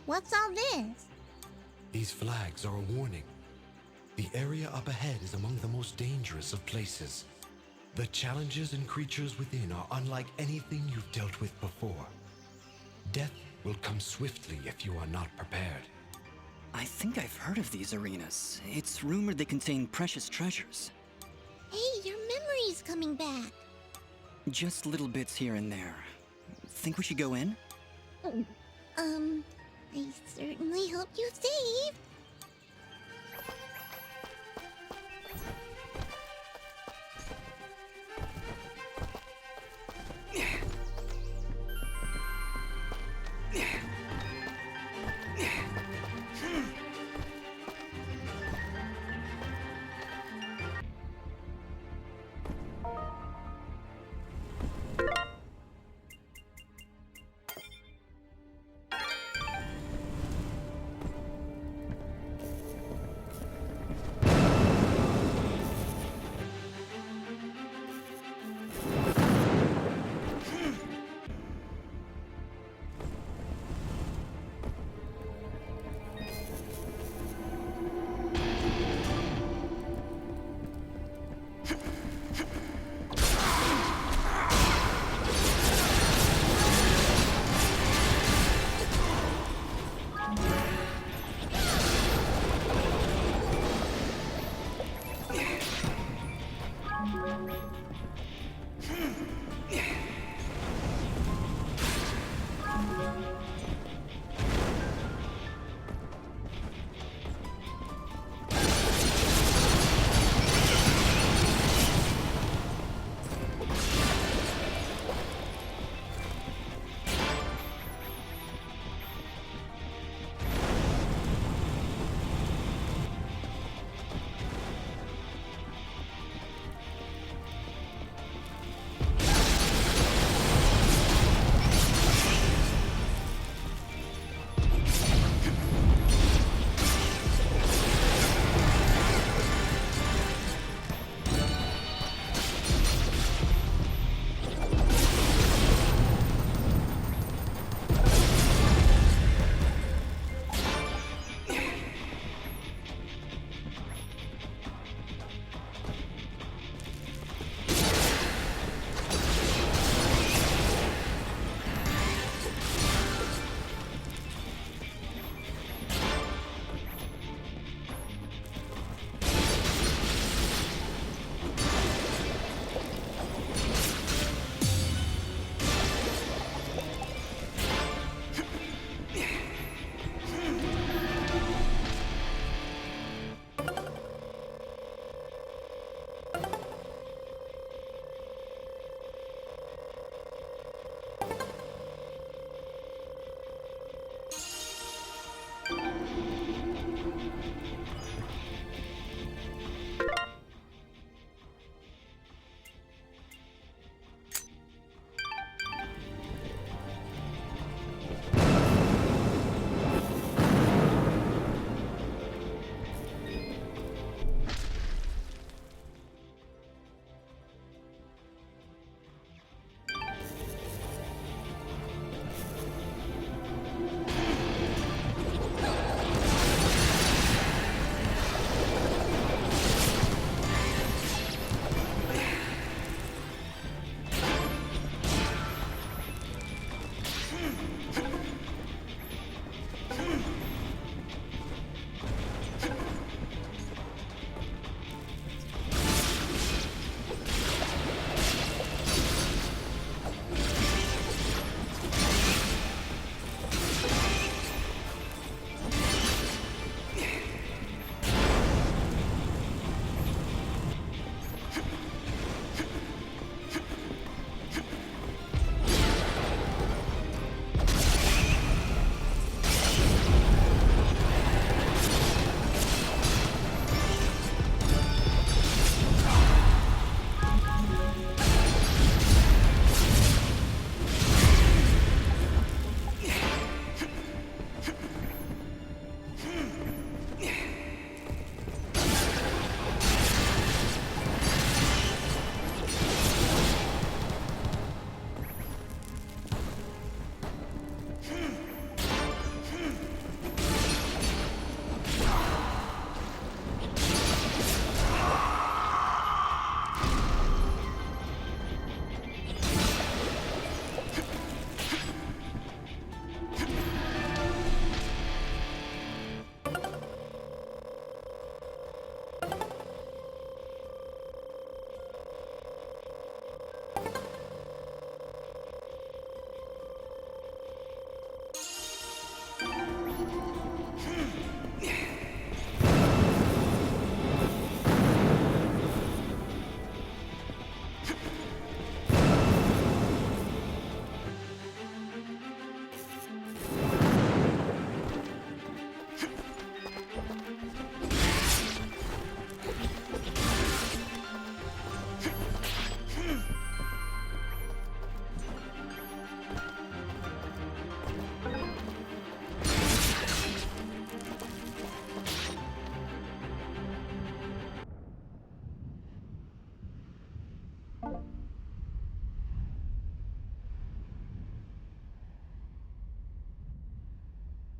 What's all this? These flags are a warning. The area up ahead is among the most dangerous of places. The challenges and creatures within are unlike anything you've dealt with before. Death will come swiftly if you are not prepared. I think I've heard of these arenas. It's rumored they contain precious treasures. Hey, your memory's coming back. Just little bits here and there. Think we should go in? I certainly hope you save.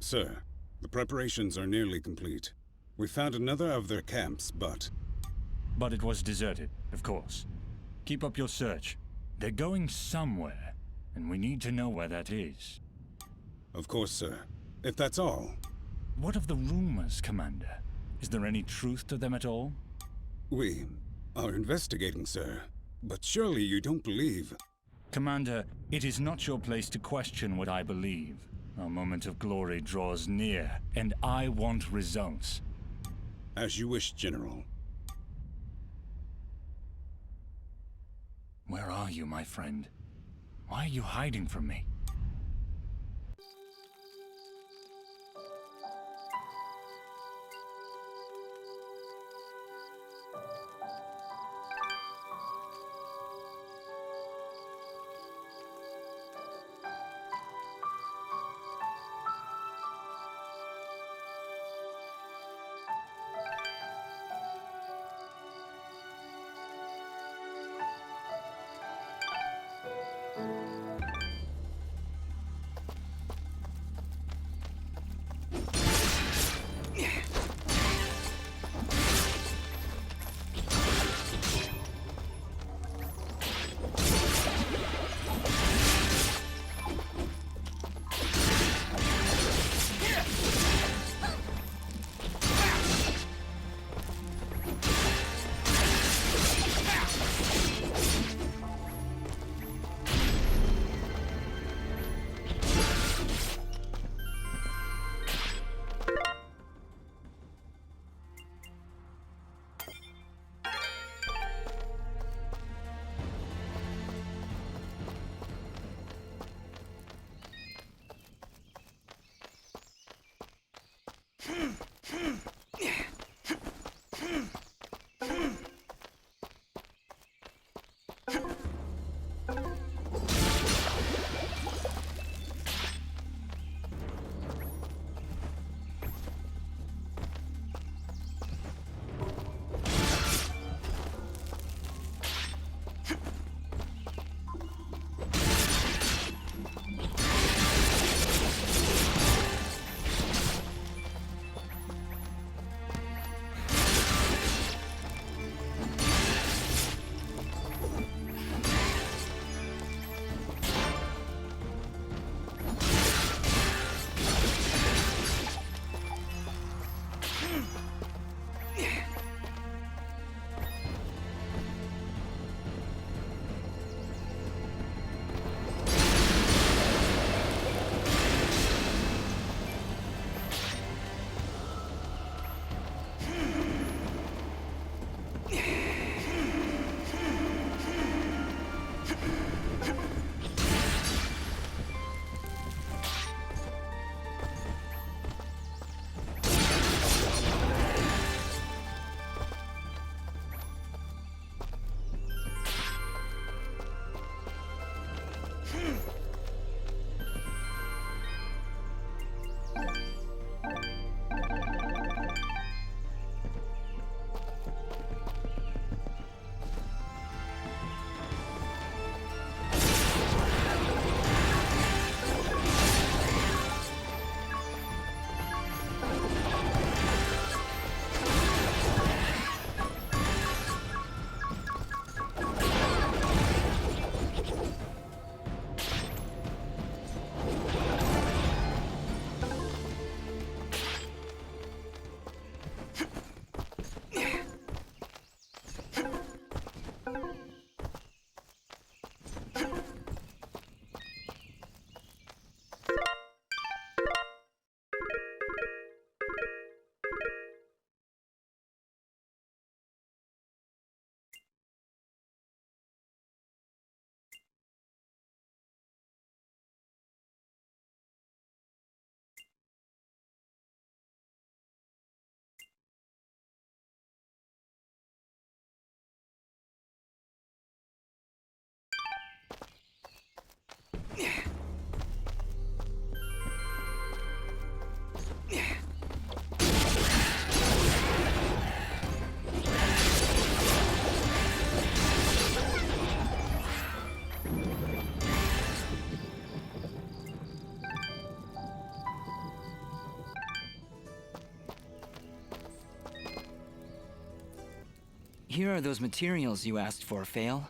Sir, the preparations are nearly complete. We found another of their camps, but But it was deserted, of course. Keep up your search. They're going somewhere, and we need to know where that is. of course, sir. If that's all, What of the rumors, Commander? Is there any truth to them at all? we are investigating, sir. But surely you don't believe... Commander, it is not your place to question what I believe. Our moment of glory draws near, and I want results. As you wish, General. Where are you, my friend? Why are you hiding from me? Here are those materials you asked for, Fail.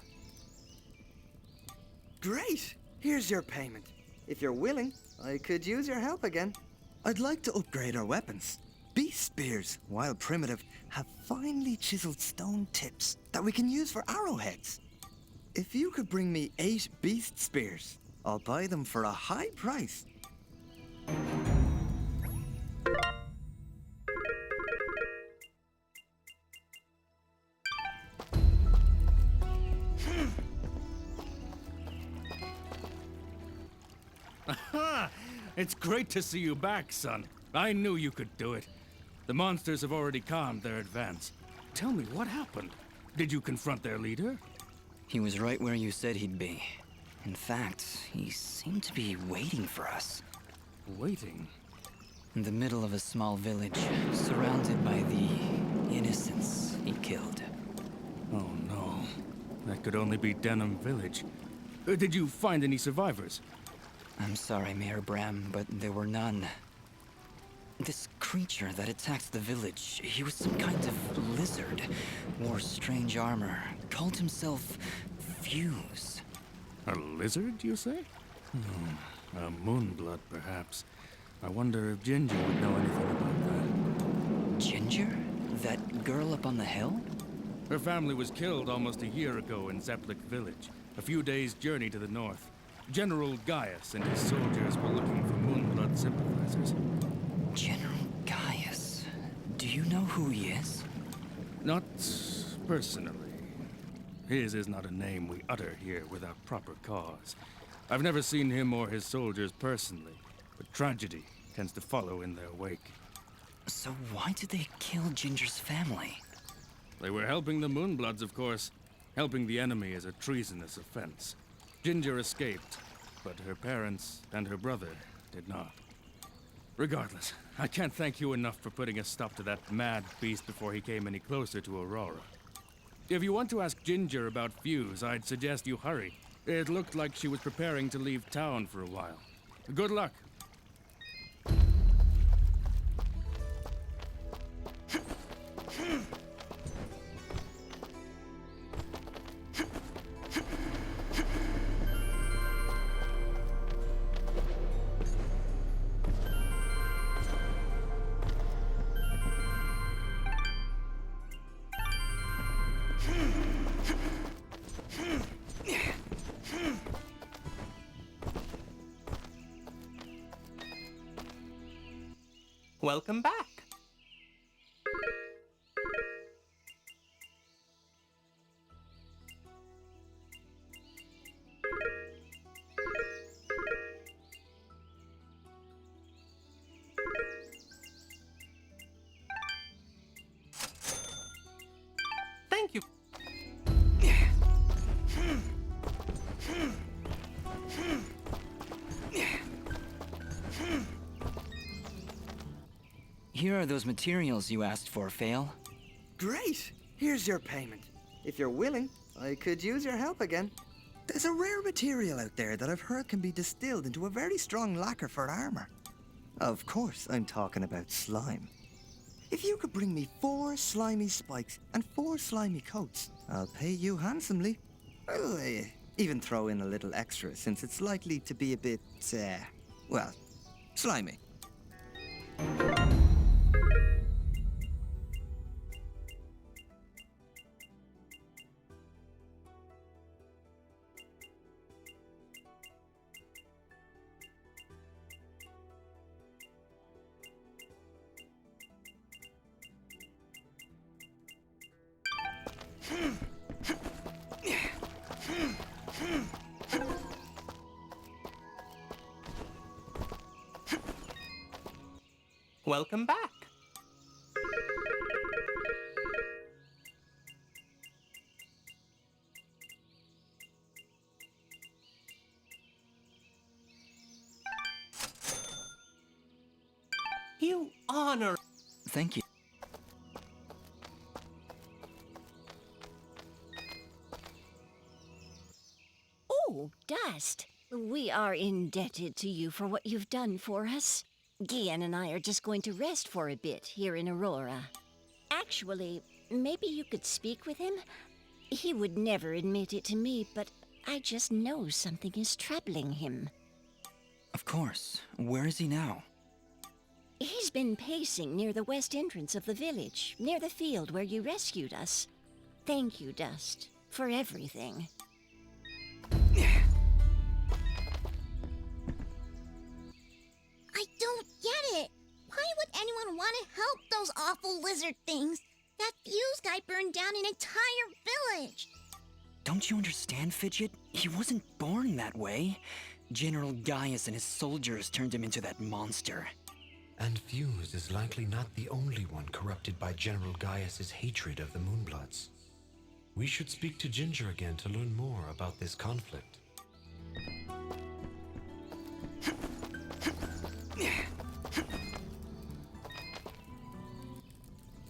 Great! Here's your payment. If you're willing, I could use your help again. I'd like to upgrade our weapons. Beast spears, while primitive, have finely chiseled stone tips that we can use for arrowheads. If you could bring me 8 beast spears, I'll buy them for a high price. Aha! It's great to see you back, son. I knew you could do it. The monsters have already calmed their advance. Tell me, what happened? Did you confront their leader? He was right where you said he'd be. In fact, he seemed to be waiting for us. Waiting? In the middle of a small village, surrounded by the innocents he killed. Oh no. That could only be Denham Village. Did you find any survivors? I'm sorry, Mayor Bram, but there were none. This creature that attacked the village, he was some kind of lizard, wore strange armor, called himself Fuse. A lizard, you say? A moonblood, perhaps. I wonder if Ginger would know anything about that. Ginger? That girl up on the hill? Her family was killed almost a year ago in Zeplik Village, a few days' journey to the north. General Gaius and his soldiers were looking for moonblood sympathizers. General Gaius. Do you know who he is? Not personally. His is not a name we utter here without proper cause. I've never seen him or his soldiers personally, but tragedy tends to follow in their wake. So why did they kill Ginger's family? They were helping the Moonbloods, of course. Helping the enemy is a treasonous offense. Ginger escaped, but her parents and her brother did not. Regardless, I can't thank you enough for putting a stop to that mad beast before he came any closer to Ahrah. If you want to ask Ginger about Fuse, I'd suggest you hurry. It looked like she was preparing to leave town for a while. Good luck. Welcome back. Thank you. Here are those materials you asked for, Fail. Great! Here's your payment. If you're willing, I could use your help again. There's a rare material out there that I've heard can be distilled into a very strong lacquer for armor. Of course, I'm talking about slime. If you could bring me 4 slimy spikes and 4 slimy coats, I'll pay you handsomely. I'll even throw in a little extra since it's likely to be a bit, well, slimy. Welcome back. You honor. Thank you. Oh, Dust. We are indebted to you for what you've done for us. Gian and I are just going to rest for a bit here in Aurora. Actually, maybe you could speak with him? He would never admit it to me, but I just know something is troubling him. Of course. Where is he now? He's been pacing near the west entrance of the village, near the field where you rescued us. Thank you, Dust, for everything. I don't get it. Why would anyone want to help those awful lizard things? That fuse guy burned down an entire village. Don't you understand, Fidget? He wasn't born that way. General Gaius and his soldiers turned him into that monster. And Fuse is likely not the only one corrupted by General Gaius's hatred of the Moonbloods. We should speak to Ginger again to learn more about this conflict.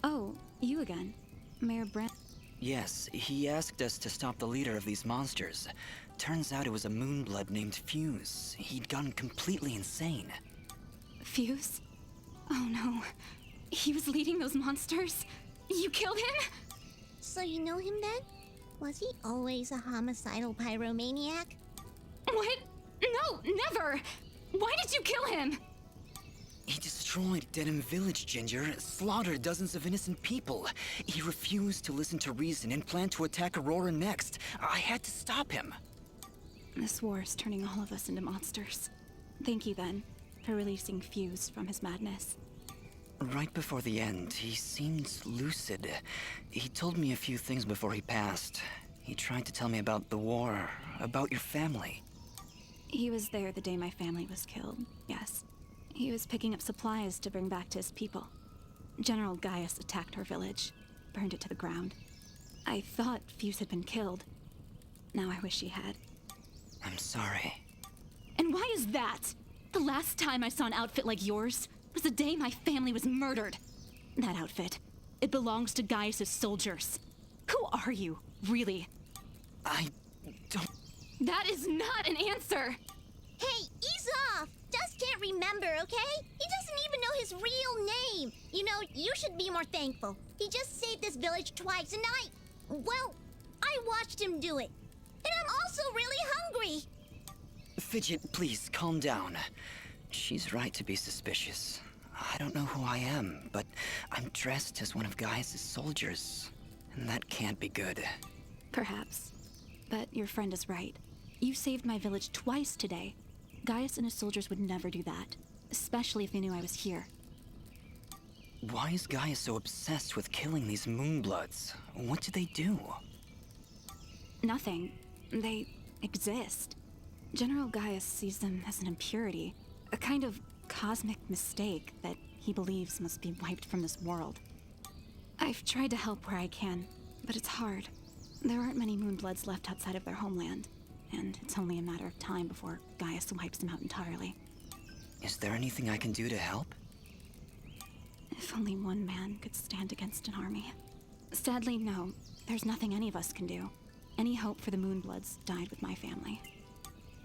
Oh, you again. Mayor Brent. Yes, he asked us to stop the leader of these monsters. Turns out it was a Moonblood named Fuse. He'd gone completely insane. Fuse? Oh no. He was leading those monsters? You killed him? So you know him then? Was he always a homicidal pyromaniac? What? No, never! Why did you kill him? He destroyed Denham Village, Ginger, slaughtered dozens of innocent people. He refused to listen to reason and planned to attack Aurora next. I had to stop him. This war is turning all of us into monsters. Thank you, then, for releasing Fuse from his madness. Right before the end, he seemed lucid. He told me a few things before he passed. He tried to tell me about the war, about your family. He was there the day my family was killed, yes. He was picking up supplies to bring back to his people. General Gaius attacked our village, burned it to the ground. I thought Fuse had been killed. Now I wish he had. I'm sorry. And why is that? The last time I saw an outfit like yours was the day my family was murdered. That outfit, it belongs to Gaius's soldiers. Who are you, really? I don't... That is not an answer! Hey, ease off! Dust can't remember, okay? He doesn't even know his real name. You know, you should be more thankful. He just saved this village twice, and I watched him do it. And I'm also really hungry. Fidget, please, calm down. She's right to be suspicious. I don't know who I am, but I'm dressed as one of Gaius' soldiers. And that can't be good. Perhaps. But your friend is right. You saved my village twice today. Gaius and his soldiers would never do that, especially if they knew I was here. Why is Gaius so obsessed with killing these Moonbloods? What did they do? Nothing. They exist. General Gaius sees them as an impurity, a kind of cosmic mistake that he believes must be wiped from this world. I've tried to help where I can, but it's hard. There aren't many Moonbloods left outside of their homeland, and it's only a matter of time before Gaius wipes them out entirely. Is there anything I can do to help? If only one man could stand against an army. Sadly, no. There's nothing any of us can do. Any hope for the Moonbloods died with my family.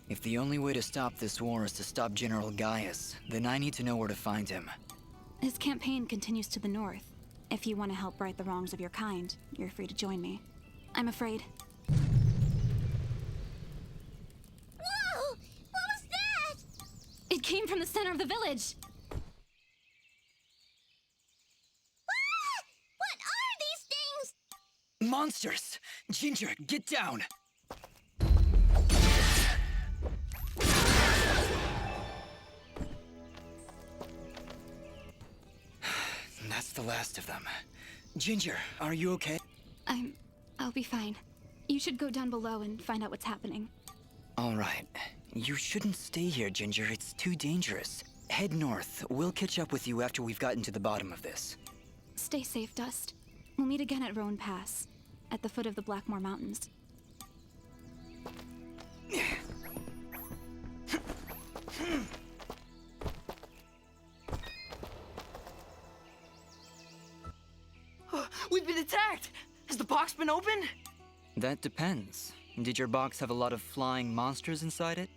If the only way to stop this war is to stop General Gaius, then I need to know where to find him. His campaign continues to the north. If you want to help right the wrongs of your kind, you're free to join me. I'm afraid. Whoa! What was that? It came from the center of the village! Ah! What are these things? Monsters! Ginger, get down! That's the last of them. Ginger, are you okay? I'll be fine. You should go down below and find out what's happening. All right. You shouldn't stay here, Ginger. It's too dangerous. Head north. We'll catch up with you after we've gotten to the bottom of this. Stay safe, Dust. We'll meet again at Roan Pass, at the foot of the Blackmore Mountains. We've been attacked! Has the box been opened? That depends. Did your box have a lot of flying monsters inside it?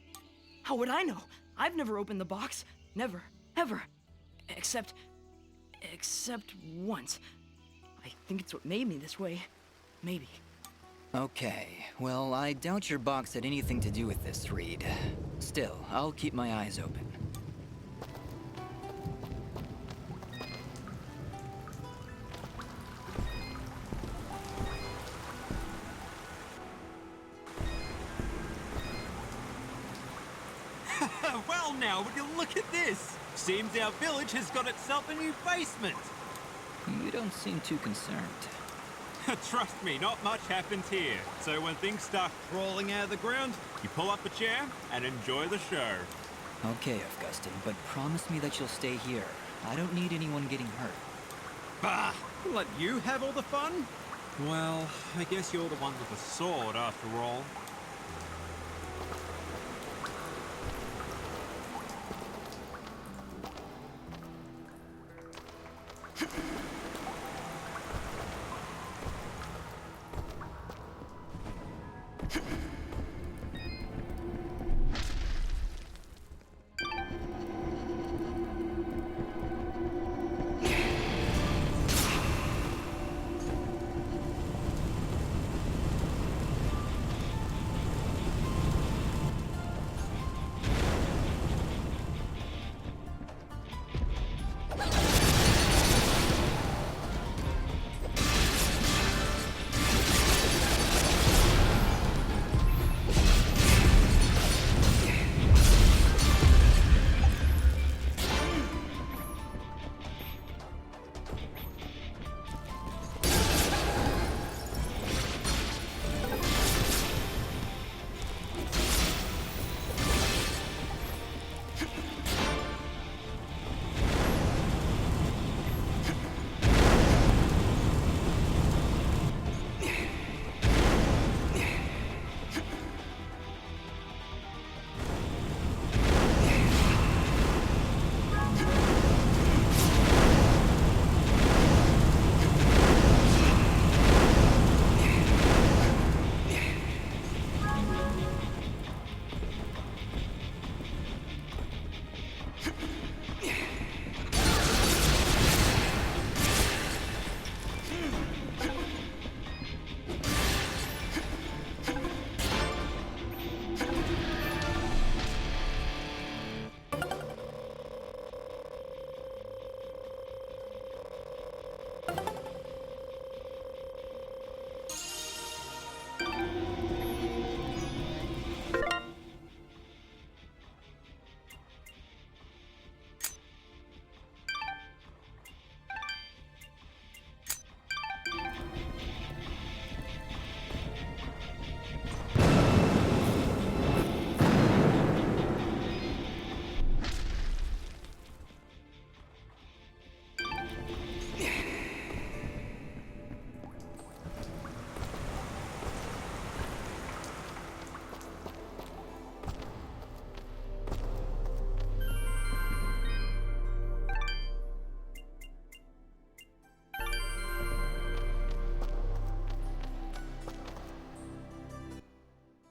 How would I know? I've never opened the box. Never. Ever. Except once. I think it's what made me this way. Maybe. Okay, well, I doubt your box had anything to do with this, Reed. Still, I'll keep my eyes open. Well now, would you look at this? Seems our village has got itself a new basement. You don't seem too concerned. Trust me, not much happens here. So when things start crawling out of the ground, you pull up a chair and enjoy the show. Okay, Augustin, but promise me that you'll stay here. I don't need anyone getting hurt. Bah! Let you have all the fun? Well, I guess you're the one with the sword after all.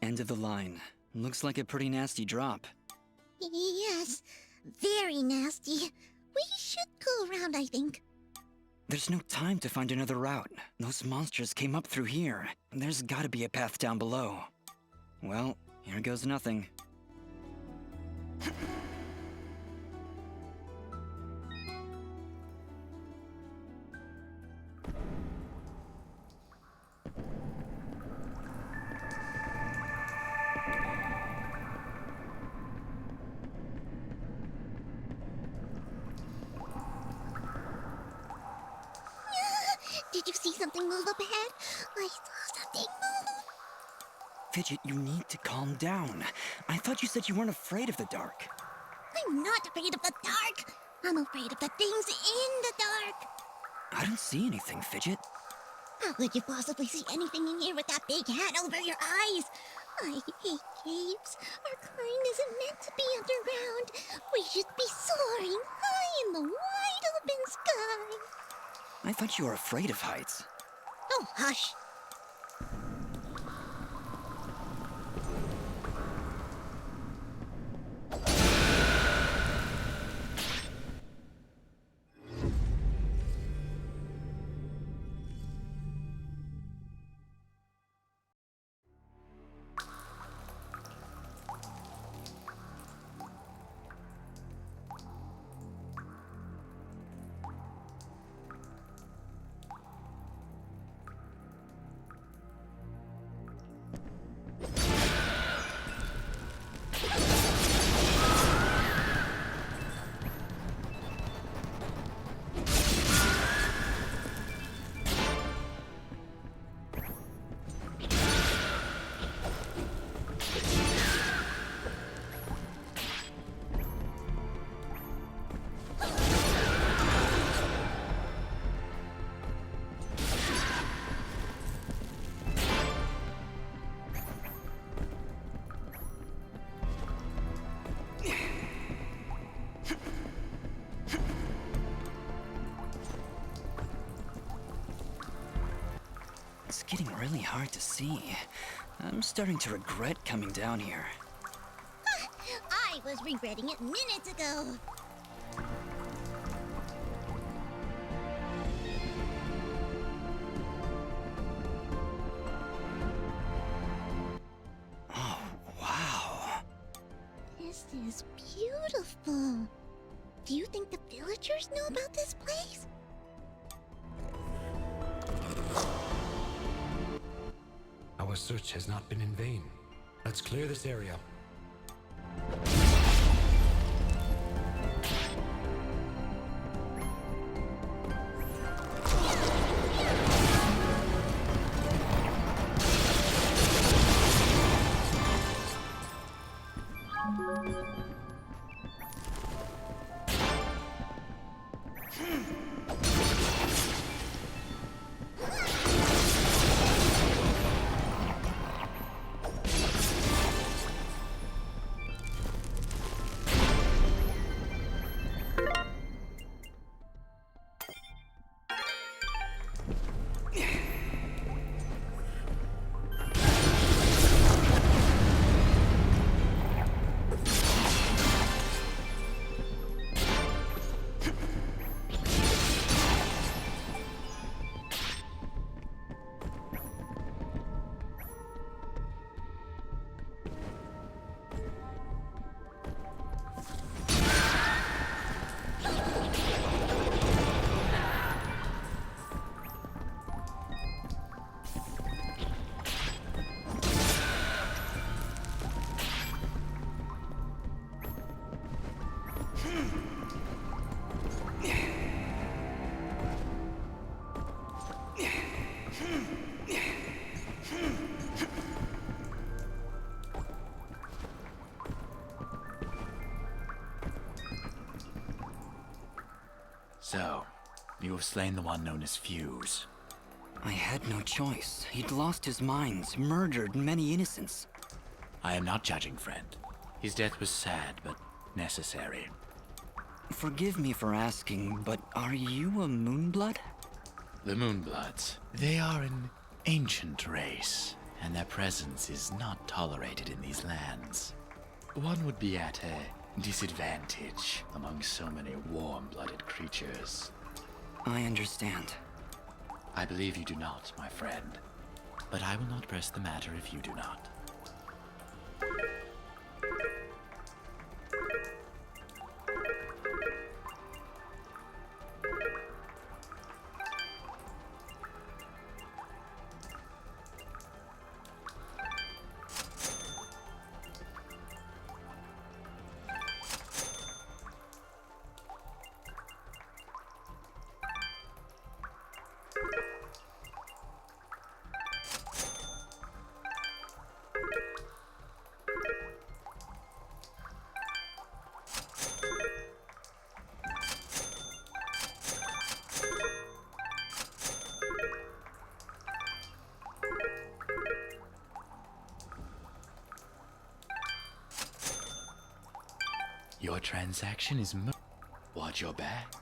End of the line. Looks like a pretty nasty drop. Yes, very nasty. We should go around, I think. There's no time to find another route. Those monsters came up through here. There's gotta be a path down below. Well, here goes nothing. Did you see something move up ahead? I saw something move. Fidget, you need to calm down. I thought you said you weren't afraid of the dark. I'm not afraid of the dark. I'm afraid of the things in the dark. I don't see anything, Fidget. How could you possibly see anything in here with that big hat over your eyes? I hate caves. Our kind isn't meant to be underground. We should be soaring high in the wide open sky. I thought you were afraid of heights. Oh, hush. getting really hard to see. I'm starting to regret coming down here. I was regretting it minutes ago. Oh, wow. This is beautiful. Do you think the villagers know about this place? Our search has not been in vain. Let's clear this area. So, you have slain the one known as Fuse. I had no choice. He'd lost his mind, murdered many innocents. I am not judging, friend. His death was sad, but necessary. Forgive me for asking, but are you a Moonblood? The Moonbloods. They are an ancient race, and their presence is not tolerated in these lands. One would be at a disadvantage among so many warm-blooded creatures. I understand. I believe you do not, my friend. But I will not press the matter if you do not. Your transaction is Watch your back.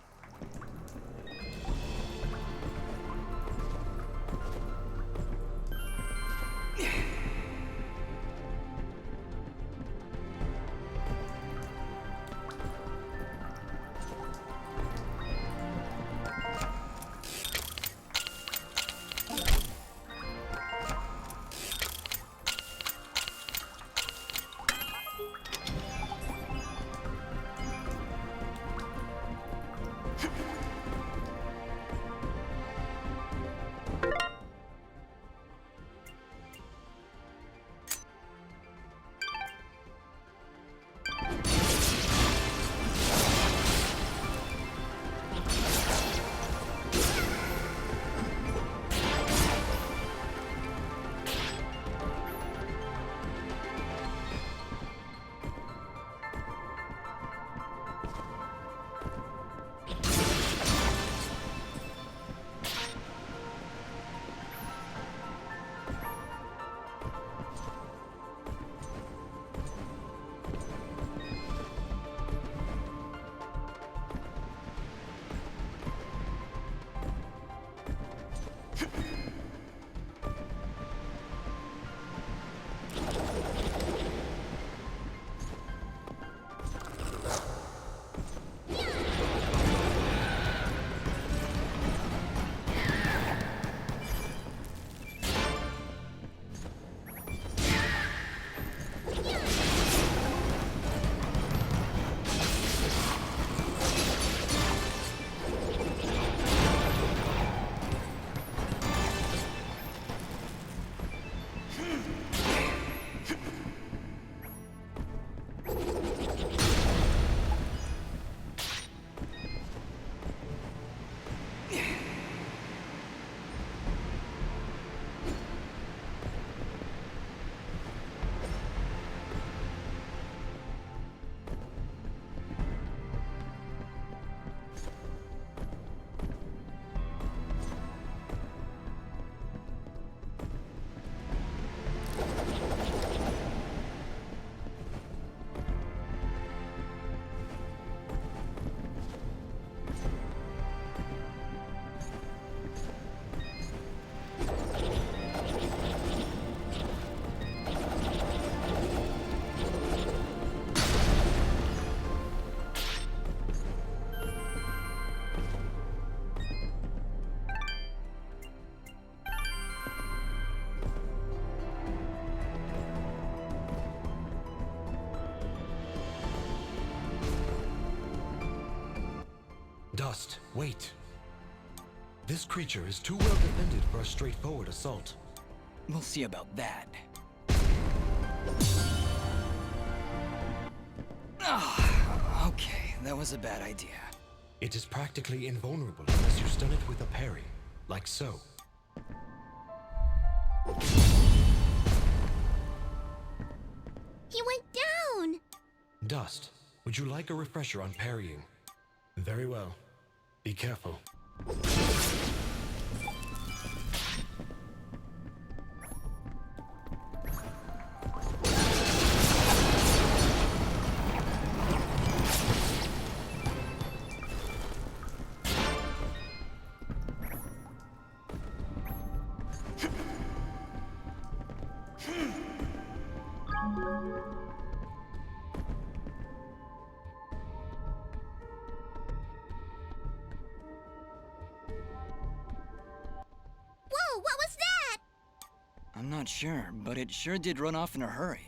Dust, wait. This creature is too well defended for a straightforward assault. We'll see about that. Okay, that was a bad idea. It is practically invulnerable unless you stun it with a parry, like so. He went down! Dust, would you like a refresher on parrying? Very well. Be careful. Whoa, what was that? I'm not sure, but it sure did run off in a hurry.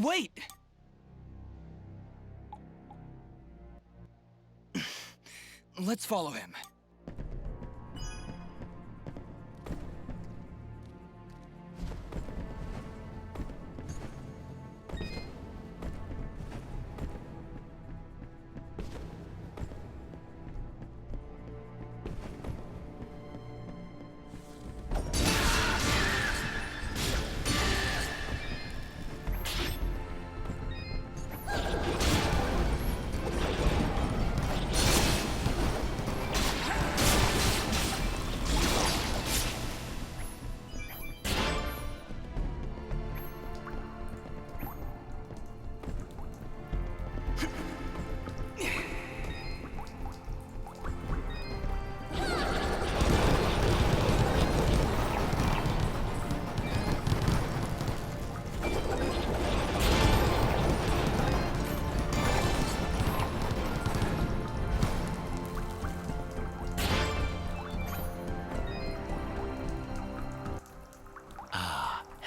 Wait! Let's follow him.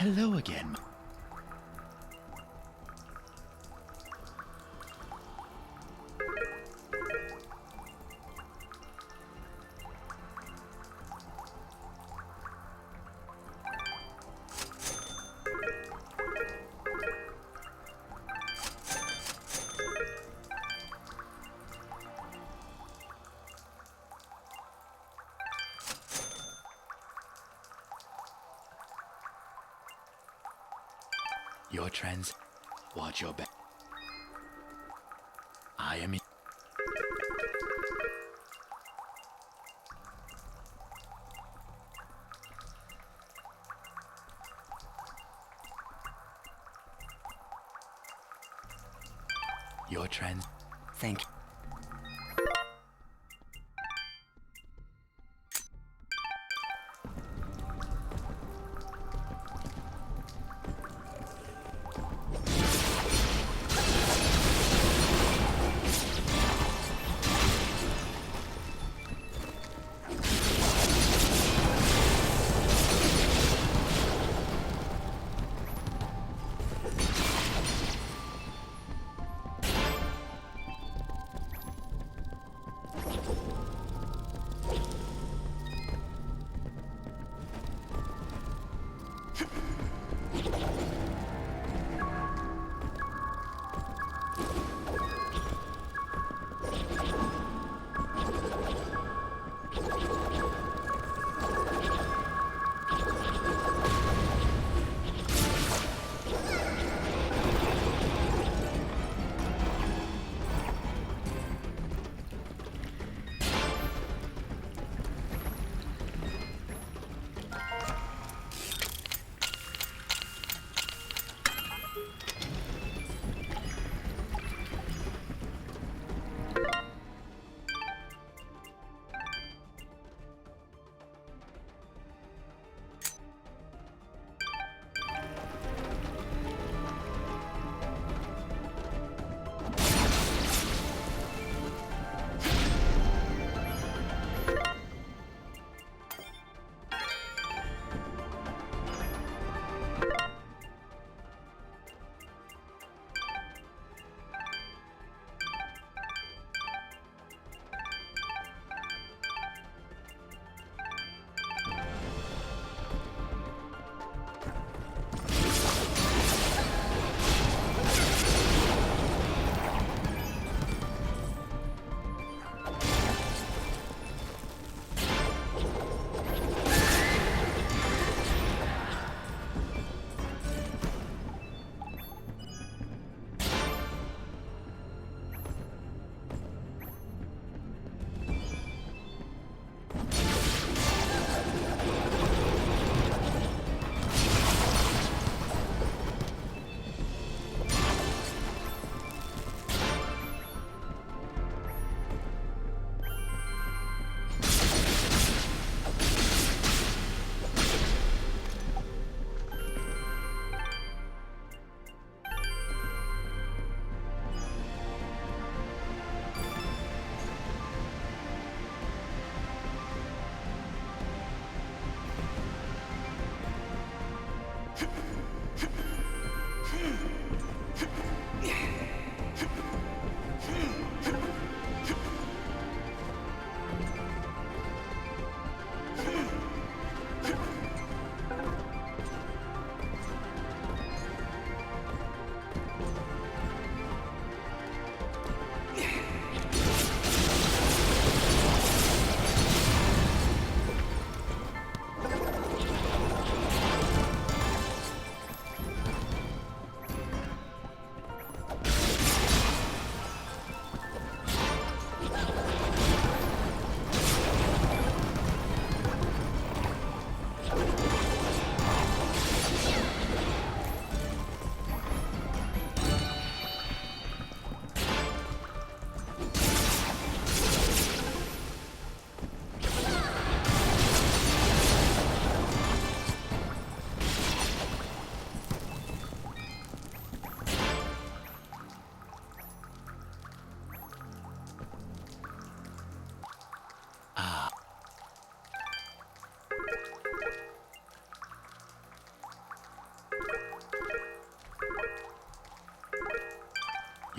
Hello again. Your trends. Watch your back. I am in. Your trends. Thank you.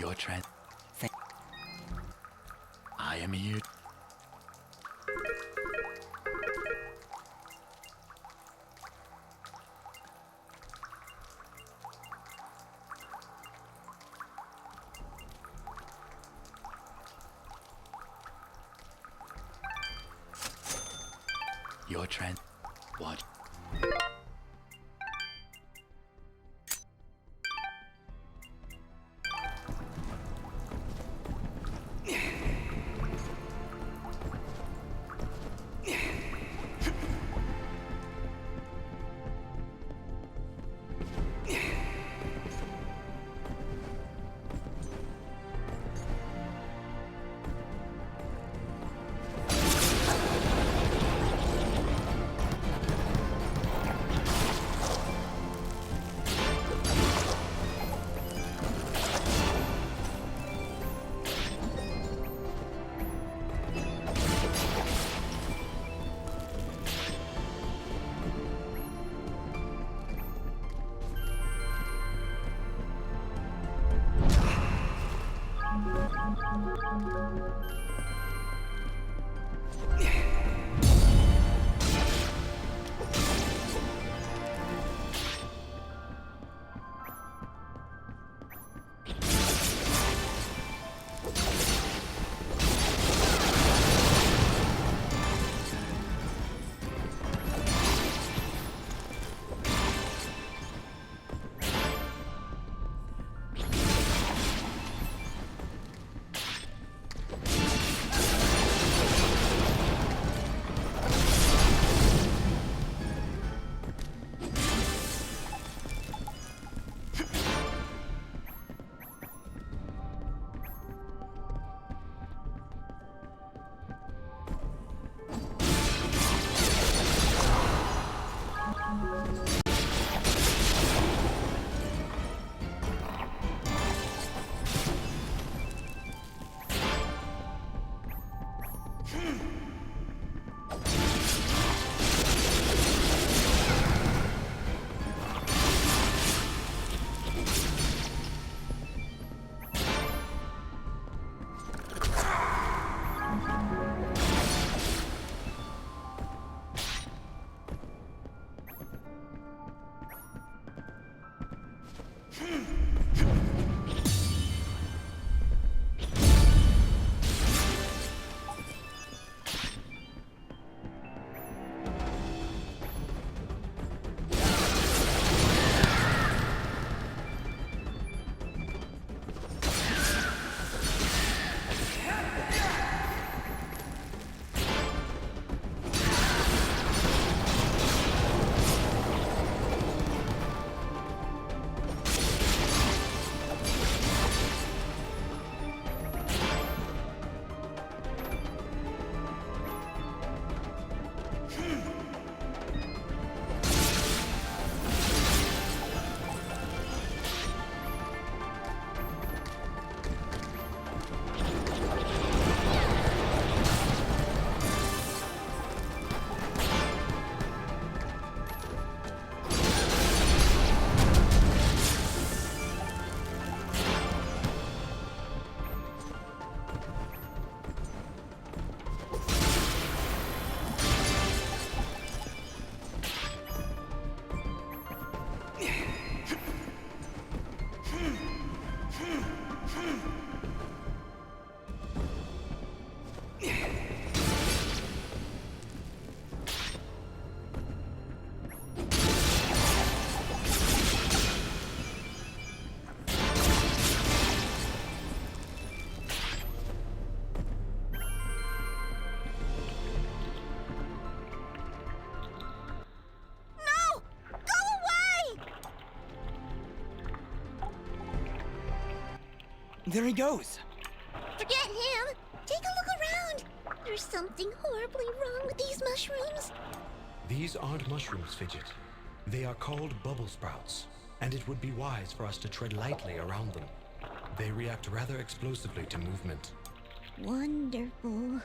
Your I am here. Your what? There he goes. Forget him. Take a look around. There's something horribly wrong with these mushrooms. These aren't mushrooms, Fidget. They are called bubble sprouts, and it would be wise for us to tread lightly around them. They react rather explosively to movement. Wonderful.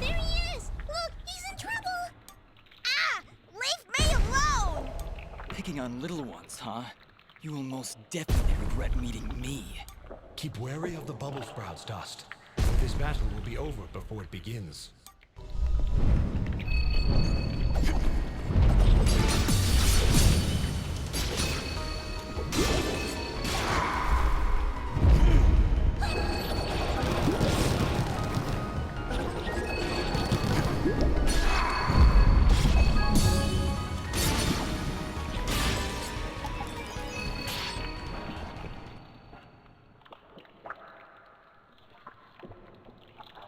There he is! Look, he's in trouble! Ah! Leave me alone! Picking on little ones, huh? You will most definitely regret meeting me. Keep wary of the bubble sprouts, Dust. This battle will be over before it begins.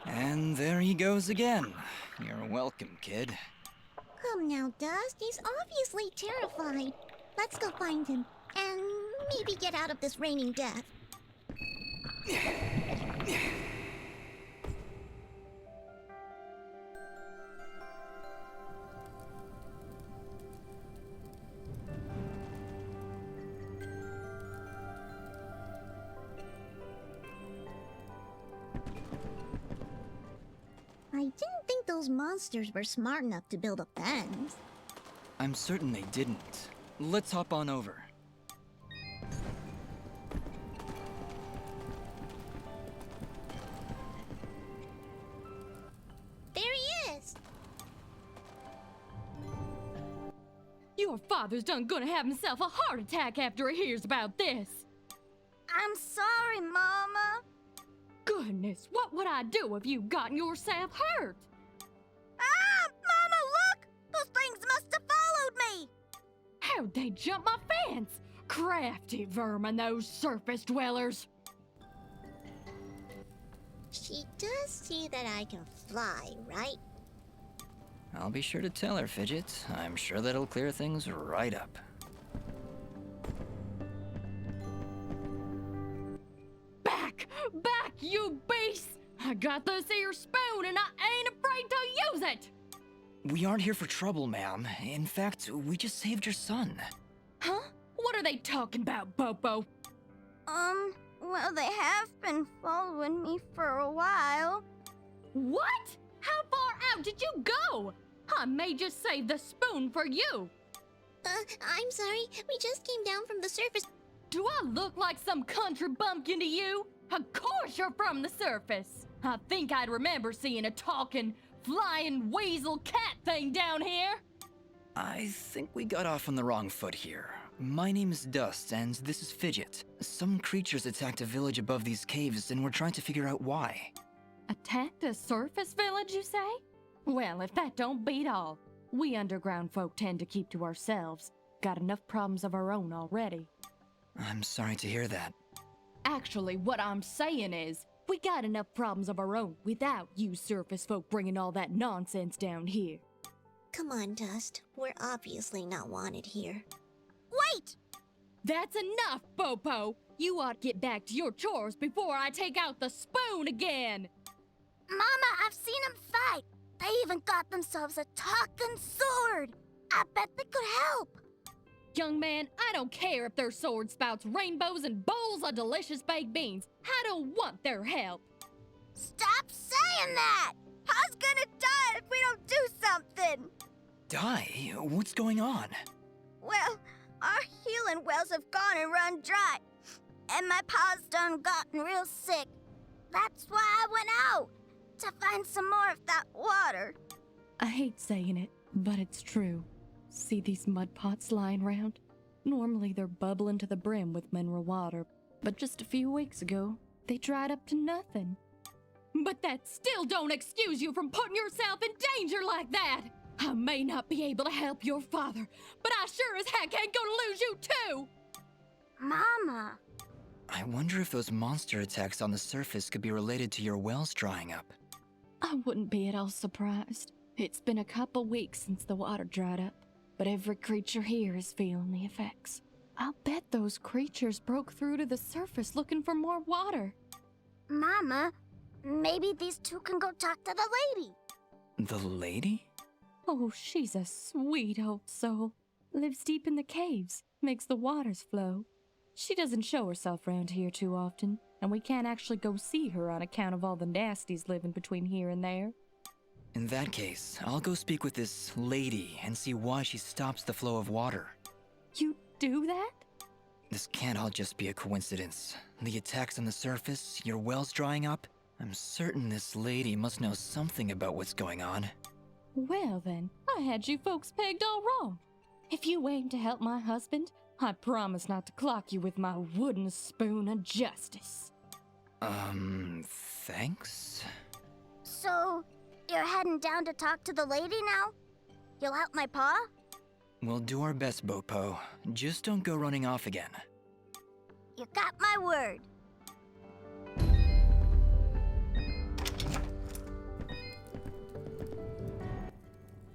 And there he goes again. You're welcome, kid. Come now, Dust. He's obviously terrified. Let's go find him. And maybe get out of this raining death. I didn't think those monsters were smart enough to build a fence. I'm certain they didn't. Let's hop on over. There he is! Your father's done gonna have himself a heart attack after he hears about this. I'm sorry, Mama. Goodness, what would I do if you gotten yourself hurt? Ah! Mama, look! Those things must have followed me! How'd they jump my fence? Crafty vermin, those surface dwellers. She does see that I can fly, right? I'll be sure to tell her, Fidget. I'm sure that'll clear things right up. Back! Back, you beasts! I got this here spoon and I ain't afraid to use it! We aren't here for trouble, ma'am. In fact, we just saved your son. Huh? What are they talking about, Bobo? Well, they have been following me for a while. What? How far out did you go? I may just save the spoon for you. I'm sorry. We just came down from the surface. Do I look like some country bumpkin to you? Of course you're from the surface. I think I'd remember seeing a talking, flying weasel cat thing down here. I think we got off on the wrong foot here. My name is Dust, and this is Fidget. Some creatures attacked a village above these caves, and we're trying to figure out why. Attacked a surface village, you say? Well, if that don't beat all. We underground folk tend to keep to ourselves. Got enough problems of our own already. I'm sorry to hear that. Actually, what I'm saying is, we got enough problems of our own without you surface folk bringing all that nonsense down here. Come on, Dust. We're obviously not wanted here. Wait! That's enough, Bopo! You ought to get back to your chores before I take out the spoon again! Mama, I've seen them fight. They even got themselves a talking sword. I bet they could help. Young man, I don't care if their sword spouts rainbows and bowls of delicious baked beans. I don't want their help. Stop saying that! I was gonna die if we don't do something. Die? What's going on? Well, our healing wells have gone and run dry. And my pa's done gotten real sick. That's why I went out, to find some more of that water. I hate saying it, but it's true. See these mud pots lying around? Normally they're bubbling to the brim with mineral water, but just a few weeks ago, they dried up to nothing. But that still don't excuse you from putting yourself in danger like that! I may not be able to help your father, but I sure as heck ain't gonna lose you too! Mama. I wonder if those monster attacks on the surface could be related to your wells drying up. I wouldn't be at all surprised. It's been a couple weeks since the water dried up, but every creature here is feeling the effects. I'll bet those creatures broke through to the surface looking for more water. Mama, maybe these two can go talk to the lady. The lady? Oh, she's a sweet old soul. Lives deep in the caves, makes the waters flow. She doesn't show herself around here too often, and we can't actually go see her on account of all the nasties living between here and there. In that case, I'll go speak with this lady and see why she stops the flow of water. You do that? This can't all just be a coincidence. The attacks on the surface, your wells drying up. I'm certain this lady must know something about what's going on. Well then, I had you folks pegged all wrong. If you aim to help my husband, I promise not to clock you with my wooden spoon of justice. Thanks? So, you're heading down to talk to the lady now? You'll help my pa? We'll do our best, Bopo. Just don't go running off again. You got my word.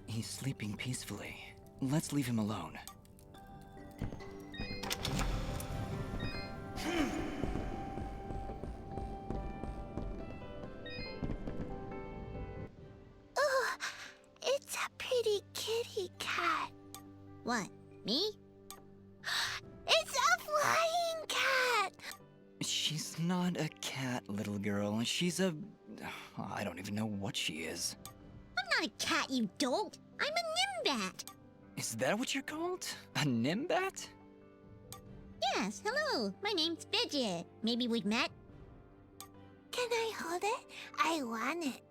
He's sleeping peacefully. Let's leave him alone. Oh, it's a pretty kitty cat. What, me? It's a flying cat! She's not a cat, little girl. She's a... I don't even know what she is. I'm not a cat, you dolt. I'm a nimbat. Is that what you're called? A nimbat? Yes, hello. My name's Fidget. Maybe we've met? Can I hold it? I want it.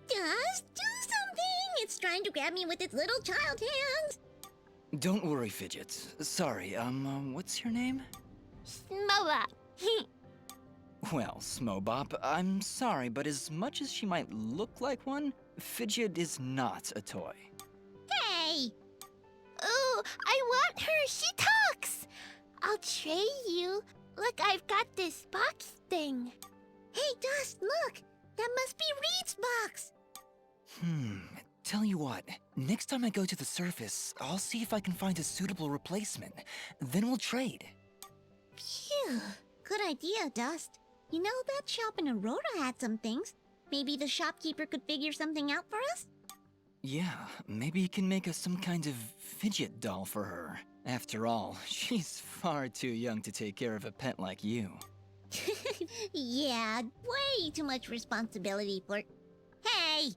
Just do something! It's trying to grab me with its little child hands. Don't worry, Fidget. Sorry, what's your name? Smoa. Well, Smobop, I'm sorry, but as much as she might look like one, Fidget is not a toy. Hey! Ooh, I want her. She talks. I'll trade you. Look, I've got this box thing. Hey, Dust, look. That must be Reed's box. Tell you what, next time I go to the surface, I'll see if I can find a suitable replacement. Then we'll trade. Phew. Good idea, Dust. You know, that shop in Aurora had some things. Maybe the shopkeeper could figure something out for us? Yeah, maybe you can make us some kind of fidget doll for her. After all, she's far too young to take care of a pet like you. Yeah, way too much responsibility for... Hey!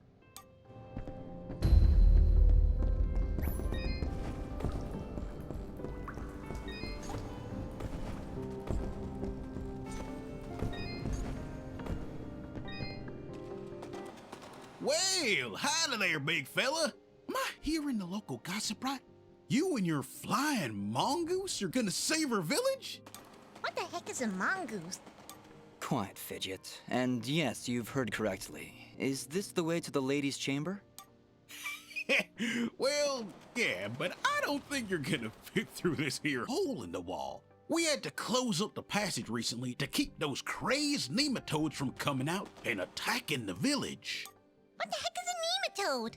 Well, howdy there, big fella. Am I hearing the local gossip right? You and your flying mongoose are gonna save our village? What the heck is a mongoose? Quiet, Fidget. And yes, you've heard correctly. Is this the way to the ladies' chamber? Well, yeah, but I don't think you're gonna fit through this here hole in the wall. We had to close up the passage recently to keep those crazed nematodes from coming out and attacking the village. What the heck is a nematode?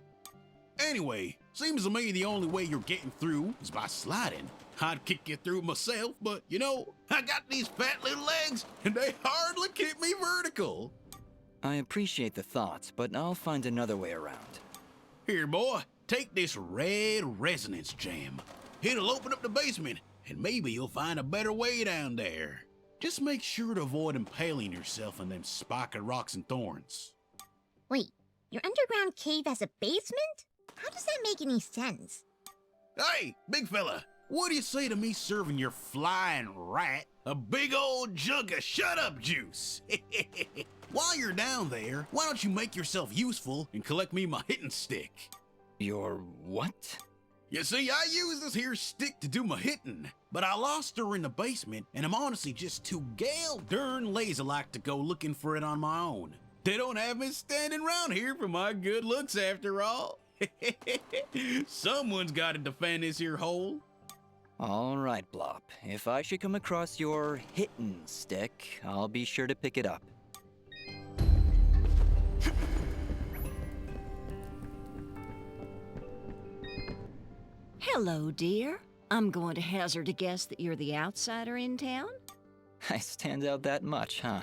Anyway, seems to me the only way you're getting through is by sliding. I'd kick you through myself, but you know, I got these fat little legs and they hardly keep me vertical. I appreciate the thought, but I'll find another way around. Here, boy, take this red resonance gem. It'll open up the basement, and maybe you'll find a better way down there. Just make sure to avoid impaling yourself on them spiky rocks and thorns. Wait, your underground cave has a basement? How does that make any sense? Hey, big fella, what do you say to me serving your flying rat a big old jug of shut-up juice? While you're down there, why don't you make yourself useful and collect me my hitting stick? Your what? You see, I use this here stick to do my hitting, but I lost her in the basement, and I'm honestly just too gal darn lazy-like to go looking for it on my own. They don't have me standing around here for my good looks after all. Someone's got to defend this here hole. All right, Blop. If I should come across your hittin' stick, I'll be sure to pick it up. Hello, dear. I'm going to hazard a guess that you're the outsider in town? I stand out that much, huh?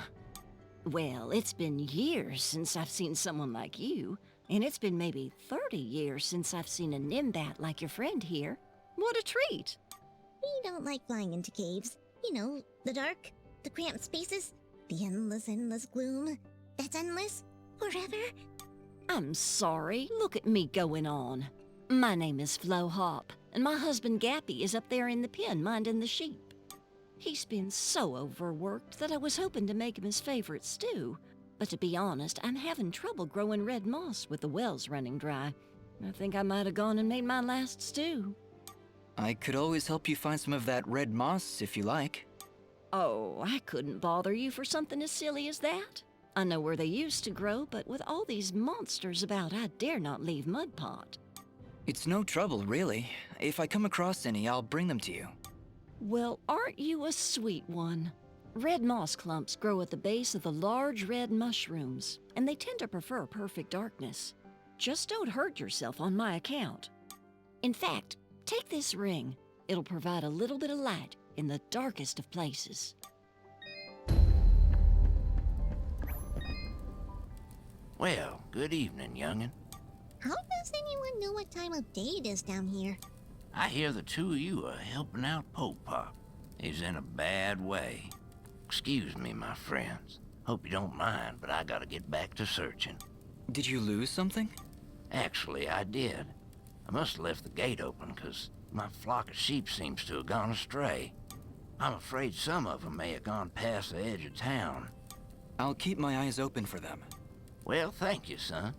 Well, it's been years since I've seen someone like you, and it's been maybe 30 years since I've seen a Nimbat like your friend here. What a treat! We don't like flying into caves. You know, the dark, the cramped spaces, the endless gloom. That's endless forever. I'm sorry. Look at me going on. My name is Flo Hop, and my husband Gappy is up there in the pen minding the sheep. He's been so overworked that I was hoping to make him his favorite stew. But to be honest, I'm having trouble growing red moss with the wells running dry. I think I might have gone and made my last stew. I could always help you find some of that red moss if you like. Oh, I couldn't bother you for something as silly as that. I know where they used to grow, but with all these monsters about, I dare not leave Mudpot. It's no trouble, really. If I come across any, I'll bring them to you. Well, aren't you a sweet one? Red moss clumps grow at the base of the large red mushrooms, and they tend to prefer perfect darkness. Just don't hurt yourself on my account. In fact, take this ring. It'll provide a little bit of light in the darkest of places. Well, good evening, youngin'. How does anyone know what time of day it is down here? I hear the two of you are helping out Pope Pop. He's in a bad way. Excuse me, my friends. Hope you don't mind, but I gotta get back to searching. Did you lose something? Actually, I did. I must have left the gate open, 'cause my flock of sheep seems to have gone astray. I'm afraid some of them may have gone past the edge of town. I'll keep my eyes open for them. Well, thank you, son.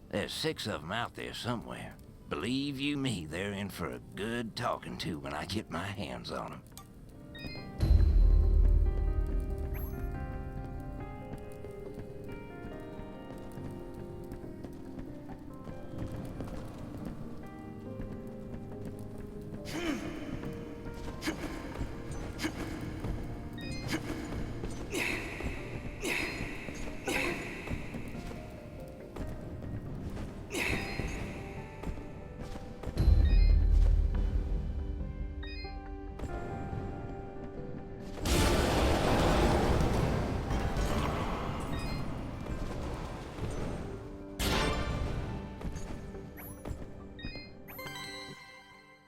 There's 6 of them out there somewhere. Believe you me, they're in for a good talking to when I get my hands on them.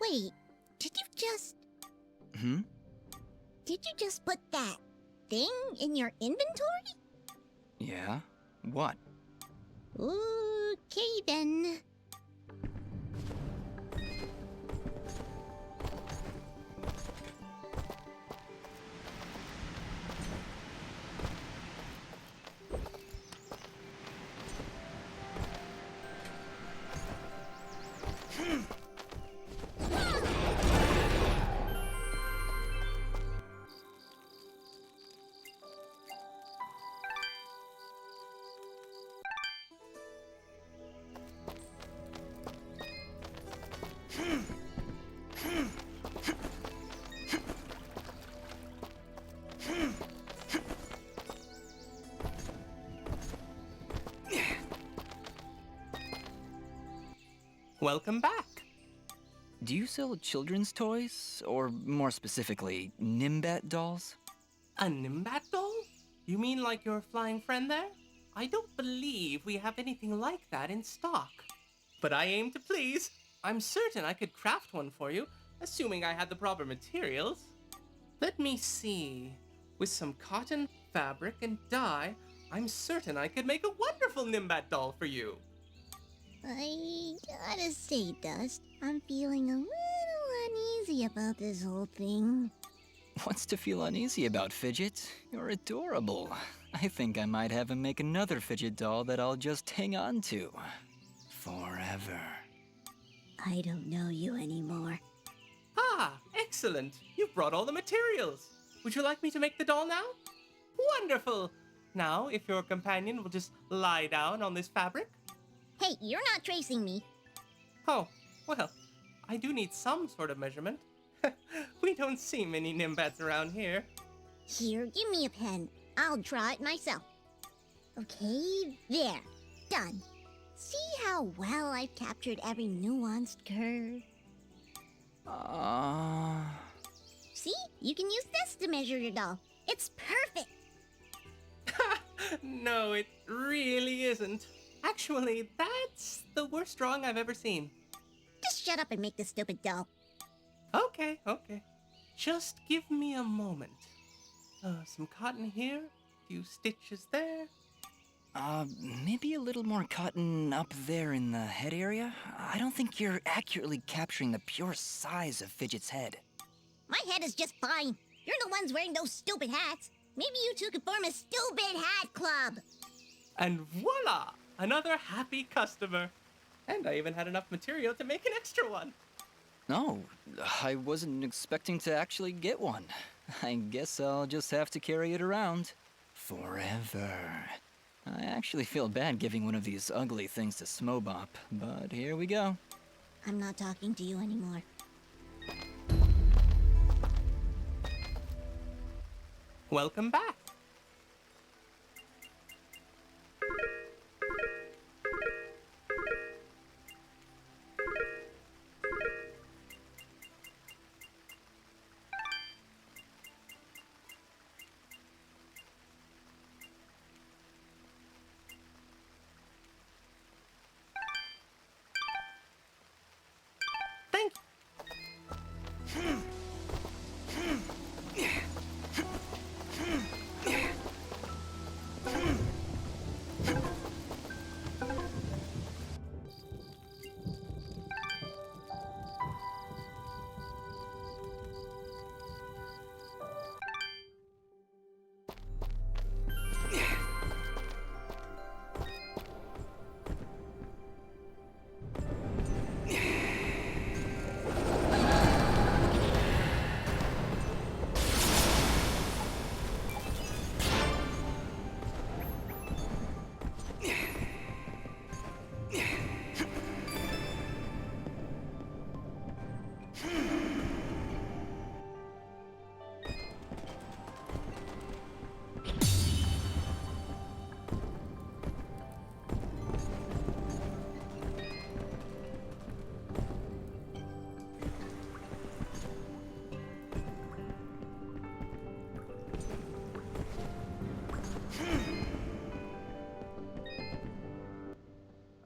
Wait, did you just... Hmm? Did you just put that thing in your inventory? Yeah? What? Okay then. Welcome back. Do you sell children's toys? Or more specifically, Nimbat dolls? A Nimbat doll? You mean like your flying friend there? I don't believe we have anything like that in stock. But I aim to please. I'm certain I could craft one for you, assuming I had the proper materials. Let me see. With some cotton, fabric, and dye, I'm certain I could make a wonderful Nimbat doll for you. I gotta say, Dust, I'm feeling a little uneasy about this whole thing. What's to feel uneasy about, Fidget? You're adorable. I think I might have him make another Fidget doll that I'll just hang on to. Forever. I don't know you anymore. Ah, excellent. You've brought all the materials. Would you like me to make the doll now? Wonderful. Now, if your companion will just lie down on this fabric. Hey, you're not tracing me. Oh, well, I do need some sort of measurement. We don't see many Nimbats around here. Here, give me a pen. I'll draw it myself. Okay, there. Done. See how well I've captured every nuanced curve? See? You can use this to measure your doll. It's perfect. No, it really isn't. Actually, that's the worst drawing I've ever seen. Just shut up and make this stupid doll. Okay. Just give me a moment. Some cotton here, a few stitches there. Maybe a little more cotton up there in the head area? I don't think you're accurately capturing the pure size of Fidget's head. My head is just fine. You're the ones wearing those stupid hats. Maybe you two could form a stupid hat club. And voila! Another happy customer. And I even had enough material to make an extra one. No, I wasn't expecting to actually get one. I guess I'll just have to carry it around. Forever. I actually feel bad giving one of these ugly things to Smobop, but here we go. I'm not talking to you anymore. Welcome back. Thank you.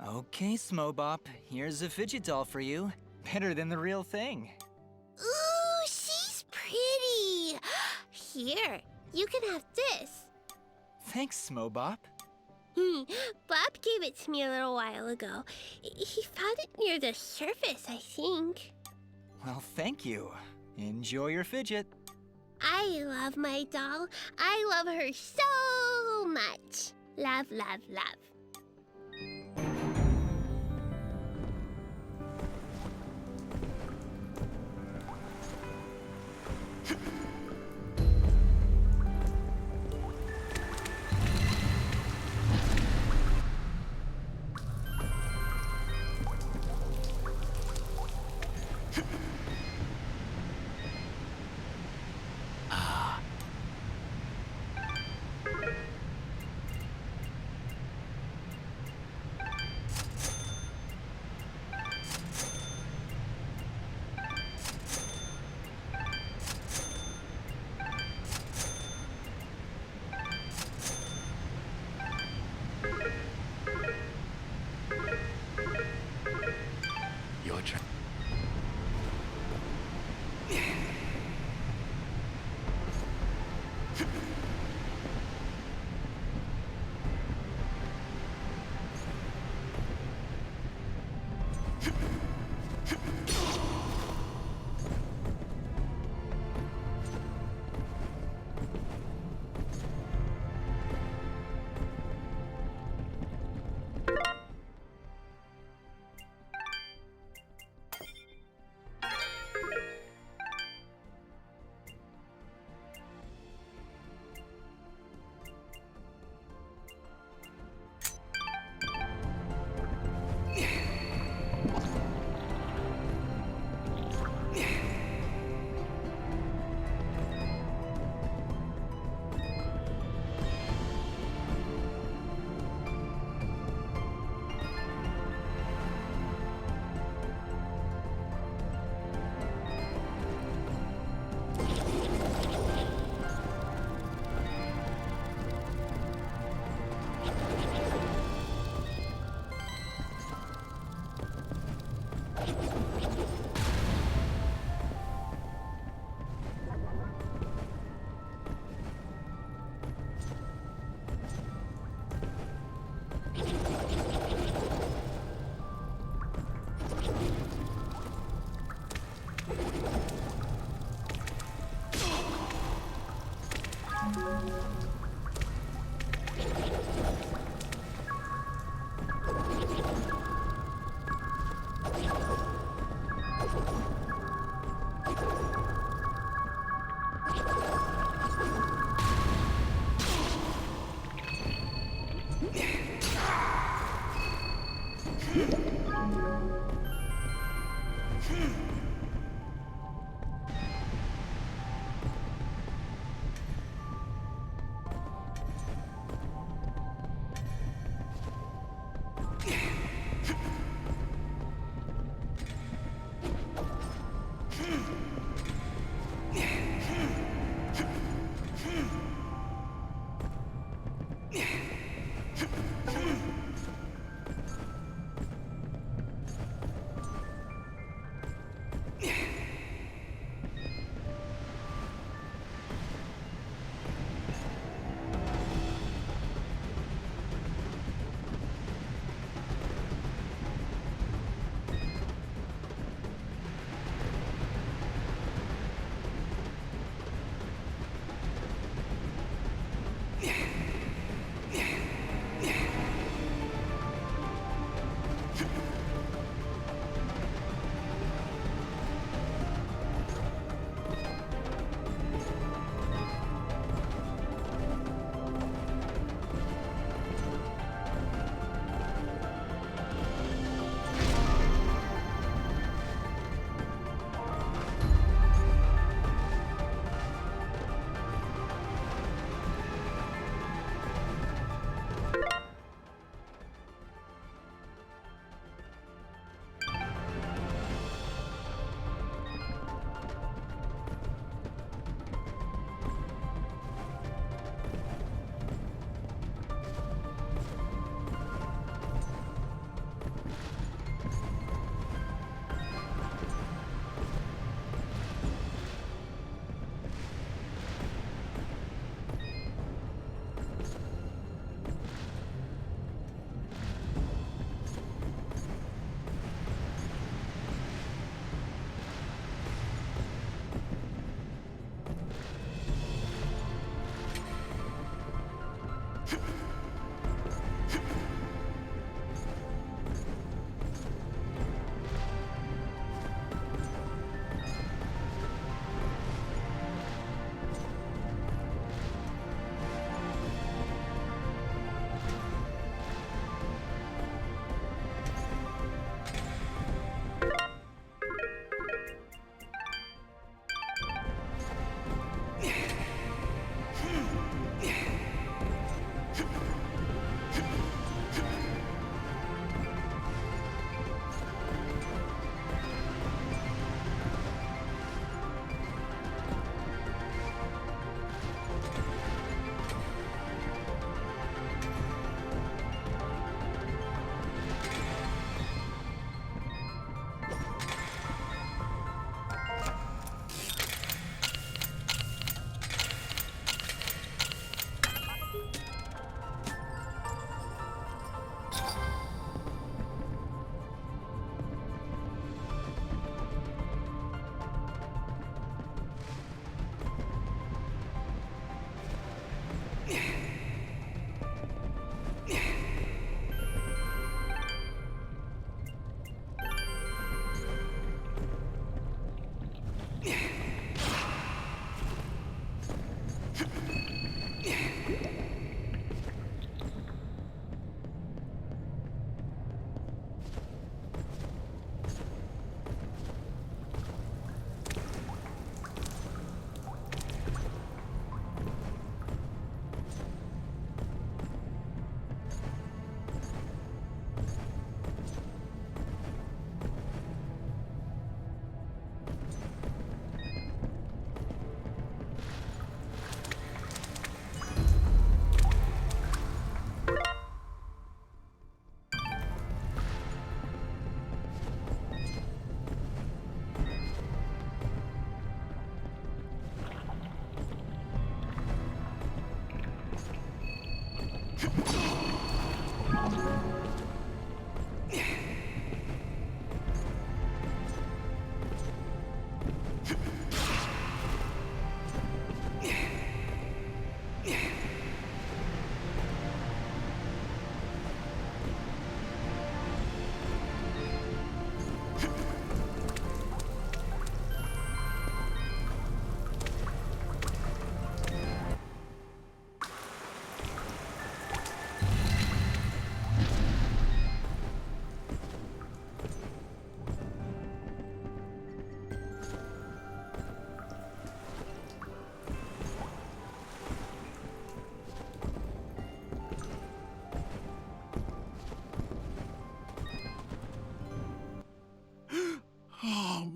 Okay, Smobop, here's a Fidget doll for you. Better than the real thing. Ooh, she's pretty. Here, you can have this. Thanks, Smobop. Bob gave it to me a little while ago. He found it near the surface, I think. Well, thank you. Enjoy your Fidget. I love my doll. I love her so much. Love, love, love.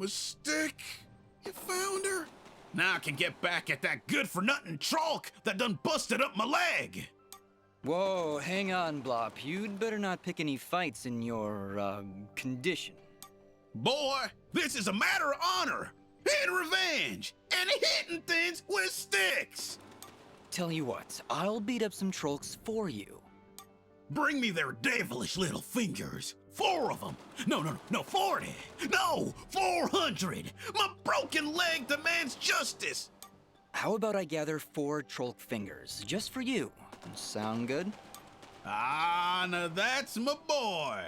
my stick. You found her? Now I can get back at that good-for-nothing trolk that done busted up my leg. Whoa, hang on, Blop. You'd better not pick any fights in your, condition. Boy, this is a matter of honor and revenge and hitting things with sticks. Tell you what, I'll beat up some trolks for you. Bring me their devilish little fingers. 4 of them. No, 40. No, 400. My broken leg demands justice. How about I gather 4 trolk fingers, just for you? Sound good? Ah, now that's my boy.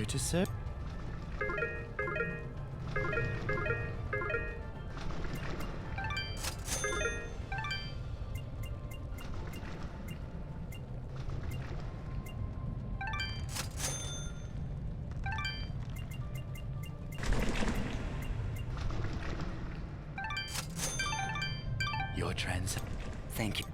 To serve. your transaction. Thank you.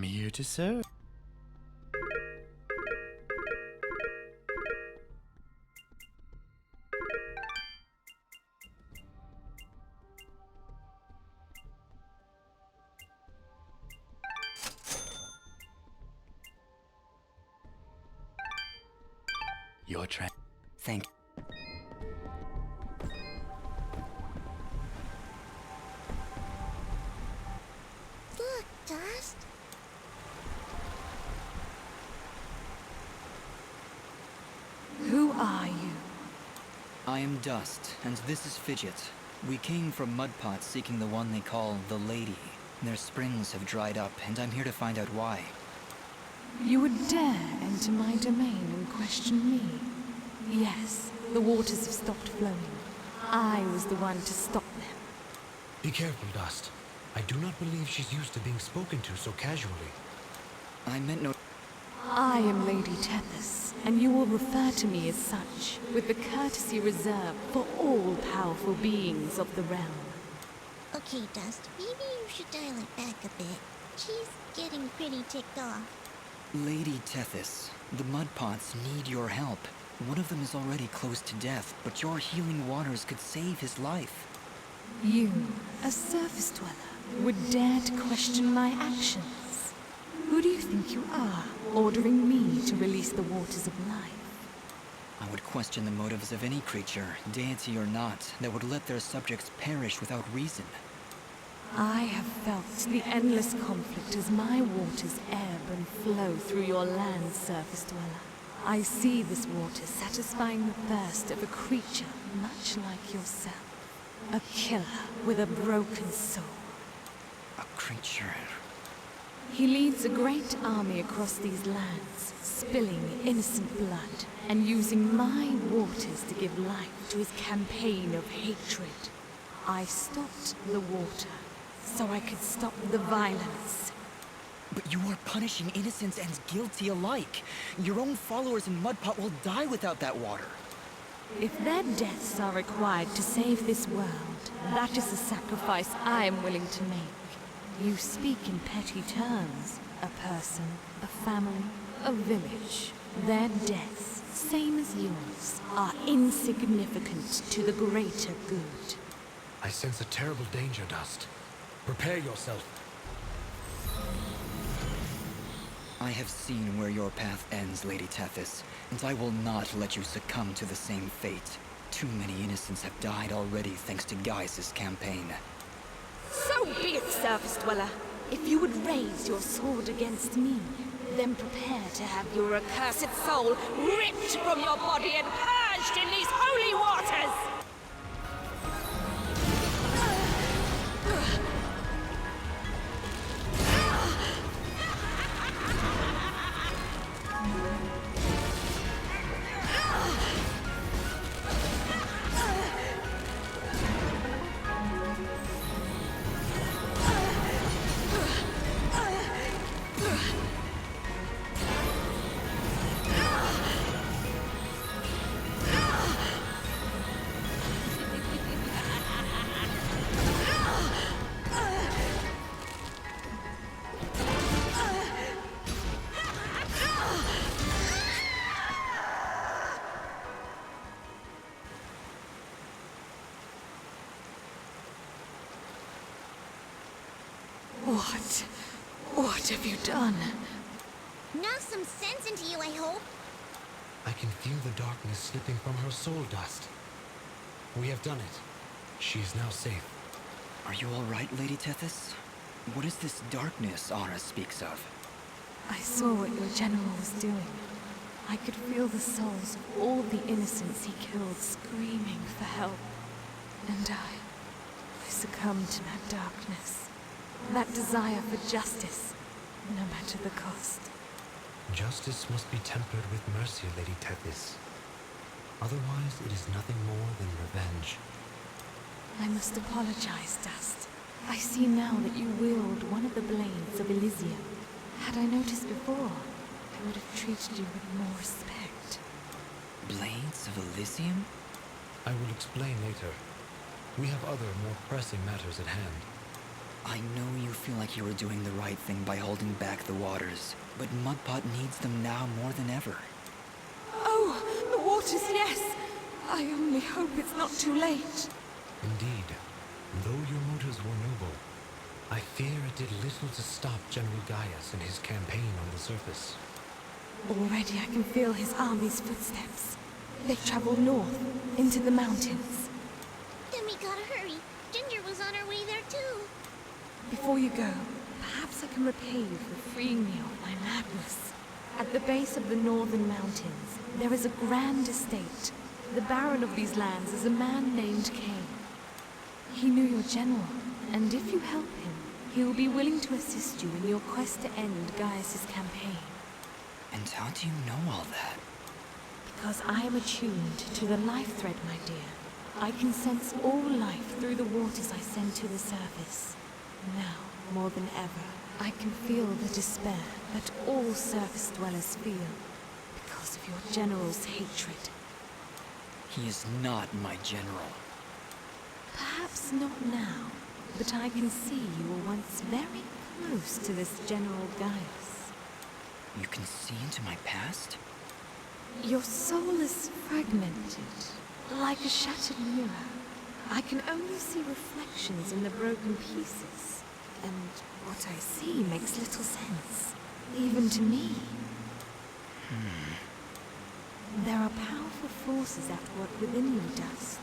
I'm here to serve. Your train. Thank Look, Dust. Who are you? I am Dust, and this is Fidget. We came from Mudpot seeking the one they call the Lady. Their springs have dried up, and I'm here to find out why. You would dare enter my domain and question me? Yes, the waters have stopped flowing. I was the one to stop them. Be careful, Dust. I do not believe she's used to being spoken to so casually. I meant no... I am Lady Tethys, and you will refer to me as such, with the courtesy reserved for all powerful beings of the realm. Okay, Dust, maybe you should dial it back a bit. She's getting pretty ticked off. Lady Tethys, the Mudpots need your help. One of them is already close to death, but your healing waters could save his life. You, a surface dweller, would dare to question my actions? Who do you think you are, ordering me to release the waters of life? I would question the motives of any creature, deity or not, that would let their subjects perish without reason. I have felt the endless conflict as my waters ebb and flow through your land, surface dweller. I see this water satisfying the thirst of a creature much like yourself. A killer with a broken soul. A creature... He leads a great army across these lands, spilling innocent blood, and using my waters to give life to his campaign of hatred. I stopped the water, so I could stop the violence. But you are punishing innocents and guilty alike. Your own followers in Mudpot will die without that water. If their deaths are required to save this world, that is a sacrifice I am willing to make. You speak in petty terms. A person, a family, a village. Their deaths, same as yours, are insignificant to the greater good. I sense a terrible danger, Dust. Prepare yourself. I have seen where your path ends, Lady Tethys, and I will not let you succumb to the same fate. Too many innocents have died already thanks to Gaius' campaign. So be it, surface dweller. If you would raise your sword against me, then prepare to have your accursed soul ripped from your body and purged in these holy waters! What have you done? Knock some sense into you, I hope. I can feel the darkness slipping from her soul, Dust. We have done it. She is now safe. Are you all right, Lady Tethys? What is this darkness Ahrah speaks of? I saw what your general was doing. I could feel the souls of all the innocents he killed screaming for help. And I succumbed to that darkness. That desire for justice, no matter the cost. Justice must be tempered with mercy, Lady Tethys. Otherwise, it is nothing more than revenge. I must apologize, Dust. I see now that you wield one of the blades of Elysium. Had I noticed before, I would have treated you with more respect. Blades of Elysium? I will explain later. We have other, more pressing matters at hand. I know you feel like you were doing the right thing by holding back the waters, but Mudpot needs them now more than ever. Oh, the waters, yes! I only hope it's not too late. Indeed, though your motives were noble, I fear it did little to stop General Gaius in his campaign on the surface. Already I can feel his army's footsteps. They travel north, into the mountains. Then we gotta hurry. Ginger was on her way there too. Before you go, perhaps I can repay you for freeing me of my madness. At the base of the northern mountains, there is a grand estate. The baron of these lands is a man named Cain. He knew your general, and if you help him, he will be willing to assist you in your quest to end Gaius's campaign. And how do you know all that? Because I am attuned to the life thread, my dear. I can sense all life through the waters I send to the surface. Now, more than ever, I can feel the despair that all surface dwellers feel because of your general's hatred. He is not my general. Perhaps not now, but I can see you were once very close to this General Gaius. You can see into my past? Your soul is fragmented, like a shattered mirror. I can only see reflections in the broken pieces, and what I see makes little sense, even to me. There are powerful forces at work within you, Dust.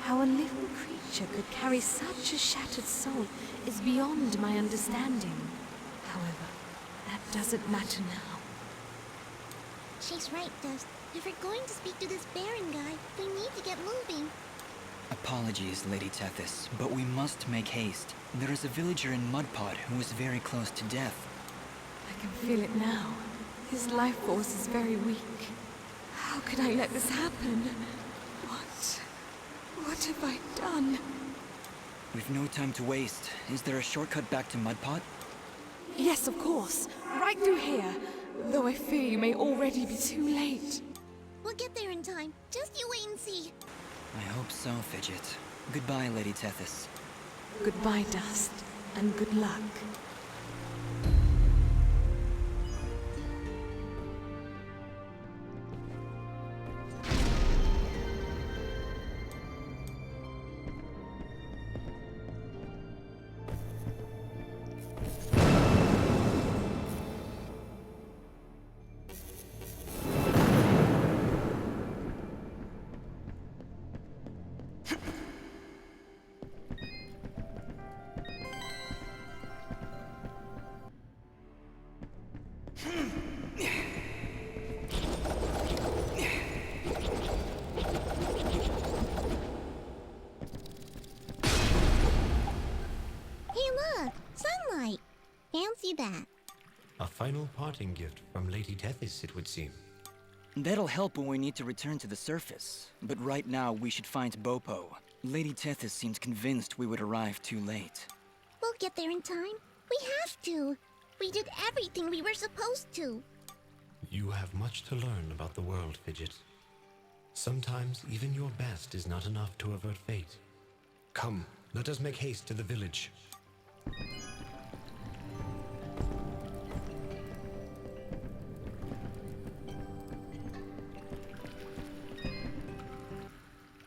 How a living creature could carry such a shattered soul is beyond my understanding. However, that doesn't matter now. She's right, Dust. If we're going to speak to this Baron guy, we need to get moving. Apologies, Lady Tethys, but we must make haste. There is a villager in Mudpot who is very close to death. I can feel it now. His life force is very weak. How could I let this happen? What have I done? We've no time to waste. Is there a shortcut back to Mudpot? Yes, of course. Right through here. Though I fear you may already be too late. We'll get there in time. Just you wait and see. I hope so, Fidget. Goodbye, Lady Tethys. Goodbye, Dust, and good luck. Fancy that. A final parting gift from Lady Tethys, it would seem. That'll help when we need to return to the surface. But right now, we should find Bopo. Lady Tethys seems convinced we would arrive too late. We'll get there in time. We have to. We did everything we were supposed to. You have much to learn about the world, Fidget. Sometimes even your best is not enough to avert fate. Come, let us make haste to the village.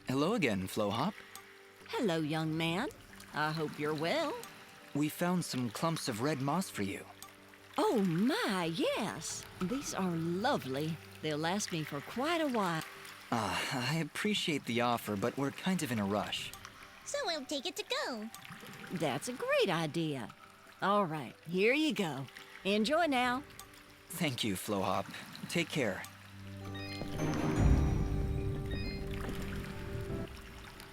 Hello again, Flowhop. Hello, young man. I hope you're well. We found some clumps of red moss for you. Oh my, yes. These are lovely. They'll last me for quite a while. I appreciate the offer, but we're kind of in a rush. So we'll take it to go. That's a great idea. All right, here you go. Enjoy now. Thank you, Flowhop. Take care.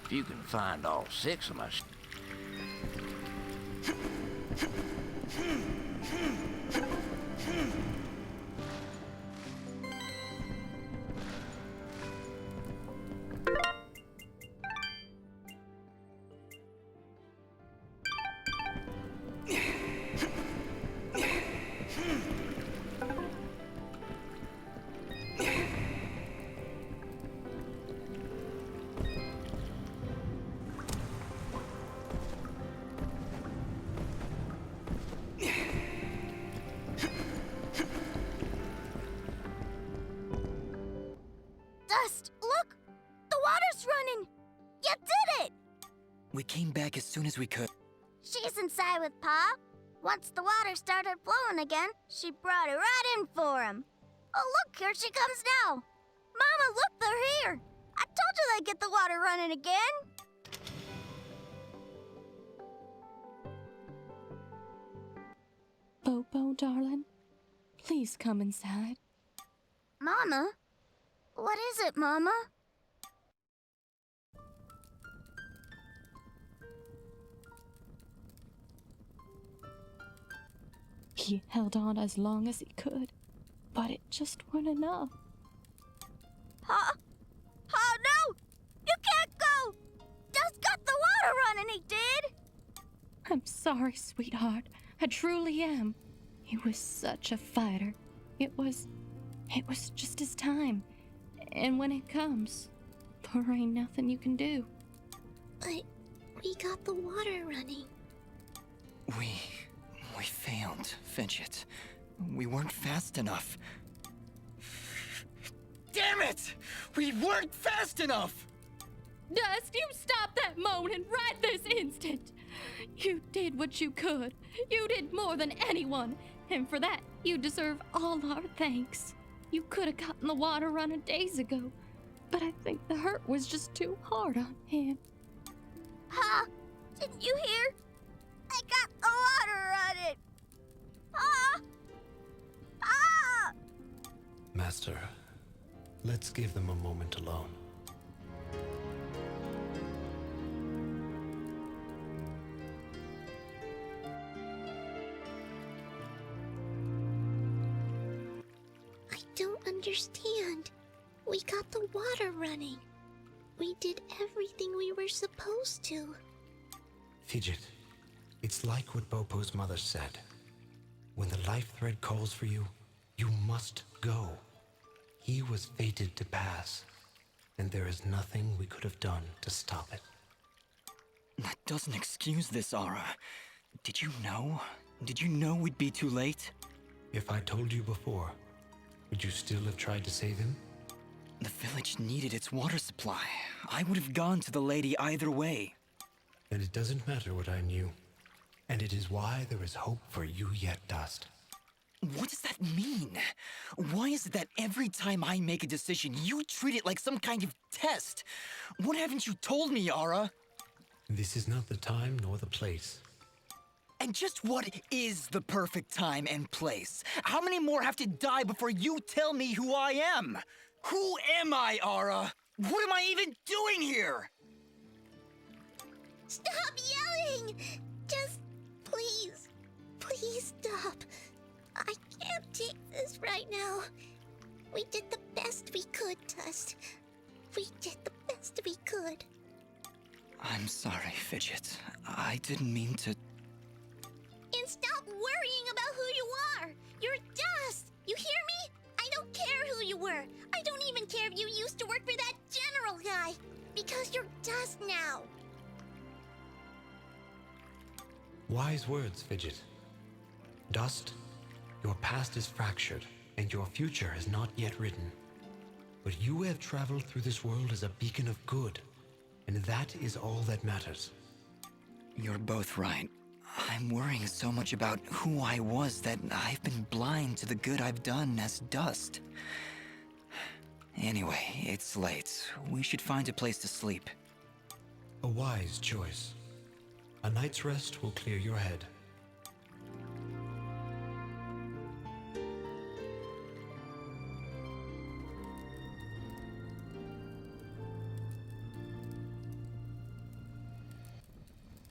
If you can find all 6 of my... Dust, look! The water's running! You did it! We came back as soon as we could. She's inside with Pa. Once the water started flowing again, she brought it right in for him. Oh, look, here she comes now. Mama, look, they're here. I told you they'd get the water running again. Bobo, darling, please come inside. Mama? What is it, Mama? He held on as long as he could, but it just weren't enough. Huh? Oh, no! You can't go! Dust got the water running, he did! I'm sorry, sweetheart. I truly am. He was such a fighter. It was just his time. And when it comes, there ain't nothing you can do. But we got the water running. We failed, Fidget. We weren't fast enough. Damn it! We weren't fast enough! Dust, you stop that moaning right this instant! You did what you could. You did more than anyone. And for that, you deserve all our thanks. You could have gotten the water running days ago, but I think the hurt was just too hard on him. Huh? Didn't you hear? I got the water running! Ah! Ah! Master, let's give them a moment alone. I don't understand. We got the water running. We did everything we were supposed to. Fidget, it's like what Bopo's mother said. When the life thread calls for you, you must go. He was fated to pass, and there is nothing we could have done to stop it. That doesn't excuse this, Ahrah. Did you know? Did you know we'd be too late? If I told you before, would you still have tried to save him? The village needed its water supply. I would have gone to the lady either way. And it doesn't matter what I knew. And it is why there is hope for you yet, Dust. What does that mean? Why is it that every time I make a decision, you treat it like some kind of test? What haven't you told me, Ahrah? This is not the time nor the place. And just what is the perfect time and place? How many more have to die before you tell me who I am? Who am I, Ahrah? What am I even doing here? Stop yelling! Just please, please stop. I can't take this right now. We did the best we could, Dust. We did the best we could. I'm sorry, Fidget. I didn't mean to... And stop worrying about who you are! You're Dust! You hear me? I don't care who you were. I don't even care if you used to work for that general guy. Because you're Dust now. Wise words, Fidget. Dust, your past is fractured, and your future is not yet written. But you have traveled through this world as a beacon of good, and that is all that matters. You're both right. I'm worrying so much about who I was that I've been blind to the good I've done as Dust. Anyway, it's late. We should find a place to sleep. A wise choice. A night's rest will clear your head.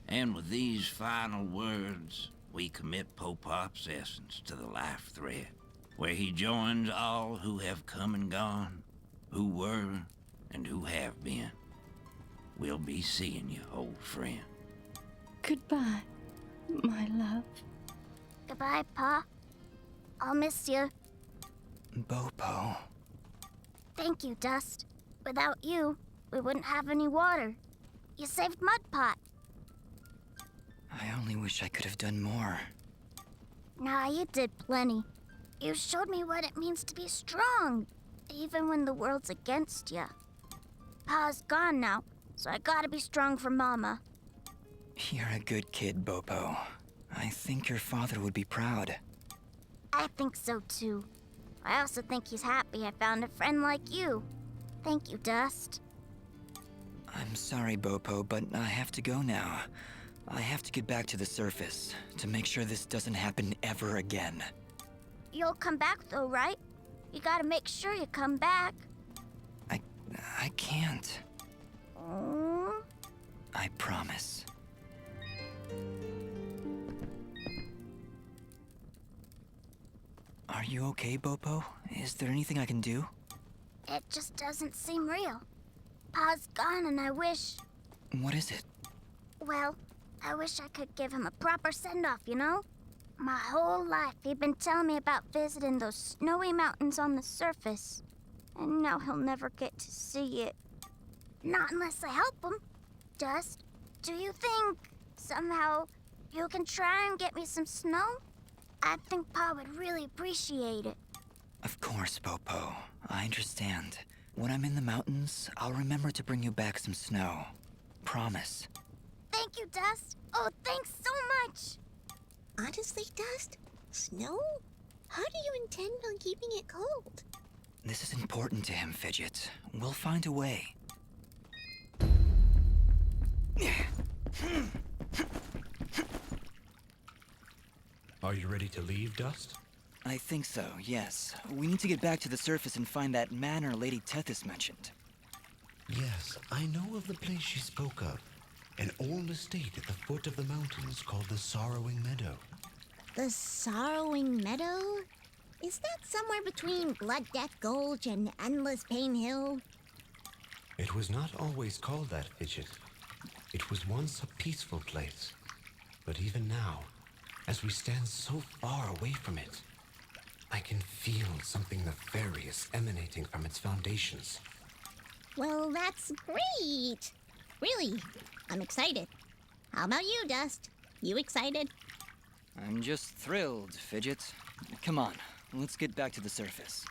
And with these final words, we commit Popop's essence to the life thread, where he joins all who have come and gone, who were and who have been. We'll be seeing you, old friend. Goodbye, my love. Goodbye, Pa. I'll miss you. Bopo. Thank you, Dust. Without you, we wouldn't have any water. You saved Mudpot. I only wish I could have done more. Nah, you did plenty. You showed me what it means to be strong. even when the world's against you. Pa's gone now, so I gotta be strong for Mama. You're a good kid, Bopo. I think your father would be proud. I think so too. I also think he's happy I found a friend like you. Thank you, Dust. I'm sorry, Bopo, but I have to go now. I have to get back to the surface to make sure this doesn't happen ever again. You'll come back though, right? You gotta make sure you come back. I can't. Oh. I promise. Are you okay, Bopo? Is there anything I can do? It just doesn't seem real. Pa's gone and I wish... What is it? Well, I wish I could give him a proper send-off, you know? My whole life he'd been telling me about visiting those snowy mountains on the surface. And now he'll never get to see it. Not unless I help him. Dust, do you think somehow you can try and get me some snow? I think Pa would really appreciate it. Of course, Bopo. I understand. When I'm in the mountains, I'll remember to bring you back some snow. Promise. Thank you, Dust. Oh, thanks so much. Honestly, Dust? Snow? How do you intend on keeping it cold? This is important to him, Fidget. We'll find a way. Are you ready to leave, Dust? I think so, yes. We need to get back to the surface and find that manor Lady Tethys mentioned. Yes, I know of the place she spoke of. An old estate at the foot of the mountains called the Sorrowing Meadow. The Sorrowing Meadow? Is that somewhere between Blood Death Gulch and Endless Pain Hill? It was not always called that, Fidget. It was once a peaceful place. But even now, as we stand so far away from it, I can feel something nefarious emanating from its foundations. Well, that's great. Really, I'm excited. How about you, Dust? You excited? I'm just thrilled, Fidget. Come on, let's get back to the surface.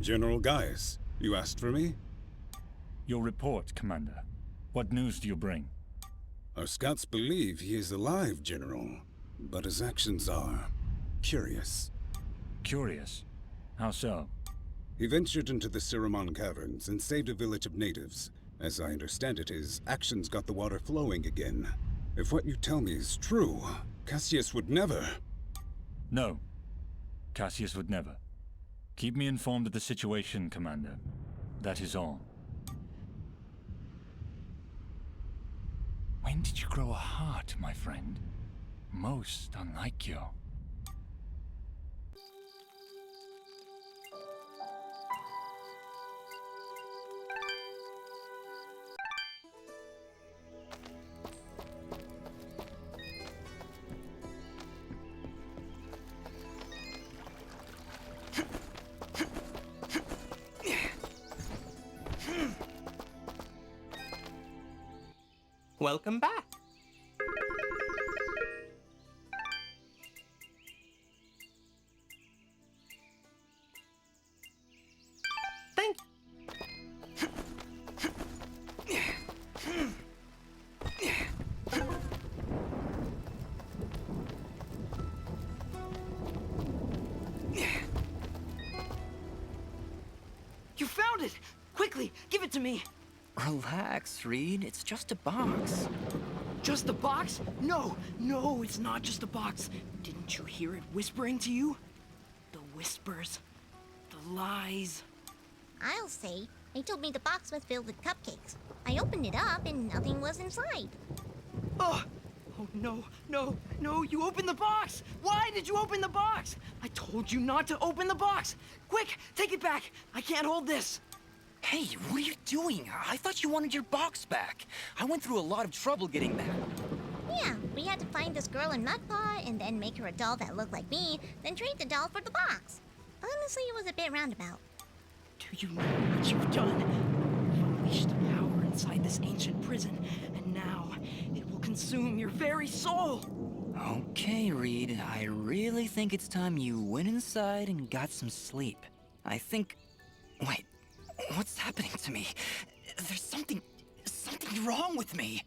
General Gaius, you asked for me? Your report, Commander. What news do you bring? Our scouts believe he is alive, General, but his actions are curious. Curious? How so? He ventured into the Siramon Caverns and saved a village of natives. As I understand it, his actions got the water flowing again. If what you tell me is true, Cassius would never... No. Cassius would never. Keep me informed of the situation, Commander. That is all. When did you grow a heart, my friend? Most unlike you. Welcome back. Thank You found it! Quickly, give it to me! Relax, Reed. It's just a box. Just a box? No, no, it's not just a box. Didn't you hear it whispering to you? The whispers, the lies. I'll say. They told me the box was filled with cupcakes. I opened it up and nothing was inside. Oh, Oh, no, no, no, you opened the box! Why did you open the box? I told you not to open the box! Quick, take it back! I can't hold this! Hey, what are you doing? I thought you wanted your box back. I went through a lot of trouble getting that. Yeah, we had to find this girl in Mudpot and then make her a doll that looked like me, then trade the doll for the box. Honestly, it was a bit roundabout. Do you know what you've done? You've unleashed power inside this ancient prison, and now it will consume your very soul! Okay, Reed, I really think it's time you went inside and got some sleep. I think... Wait, what's happening to me? There's something wrong with me.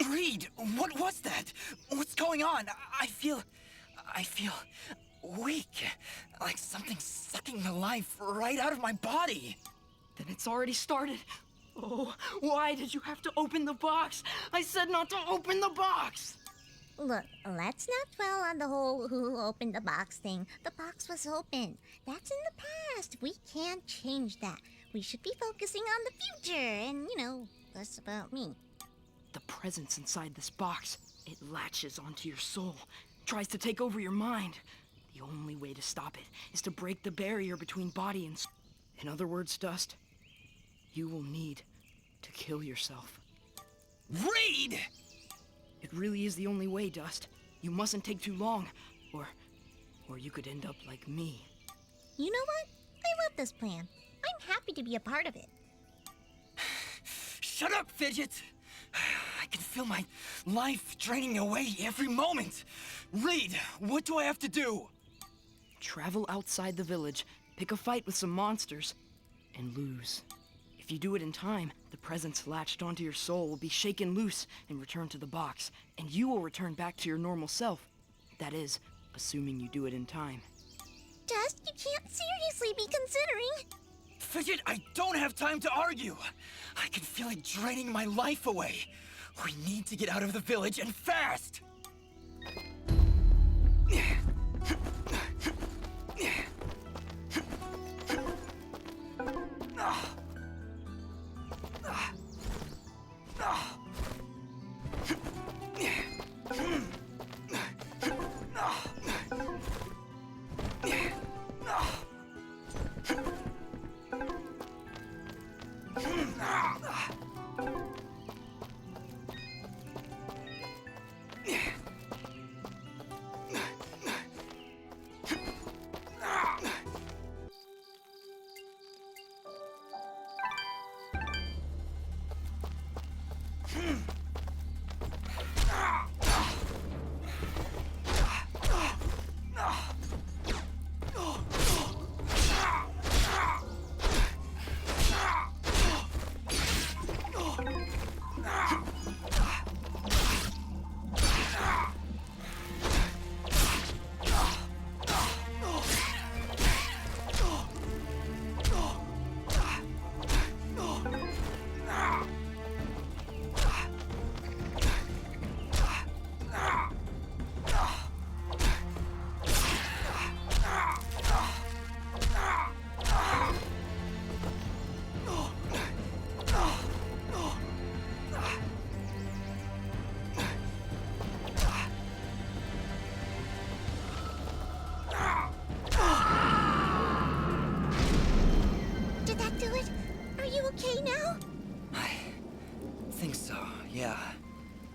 Reed, what was that? What's going on? I feel weak. Like something's sucking the life right out of my body. Then it's already started. Oh, why did you have to open the box? I said not to open the box! Look, let's not dwell on the whole who opened the box thing. The box was open. That's in the past. We can't change that. We should be focusing on the future and, less about me. The presence inside this box, it latches onto your soul, tries to take over your mind. The only way to stop it is to break the barrier between body and soul. In other words, Dust, you will need to kill yourself. Reed! It really is the only way, Dust. You mustn't take too long, or you could end up like me. You know what? I love this plan. I'm happy to be a part of it. Shut up, Fidget! I can feel my life draining away every moment. Reed, what do I have to do? Travel outside the village, pick a fight with some monsters, and lose. If you do it in time, the presence latched onto your soul will be shaken loose and return to the box, and you will return back to your normal self. That is, assuming you do it in time. Dust, you can't seriously be considering... Fidget, I don't have time to argue. I can feel it draining my life away. We need to get out of the village and fast!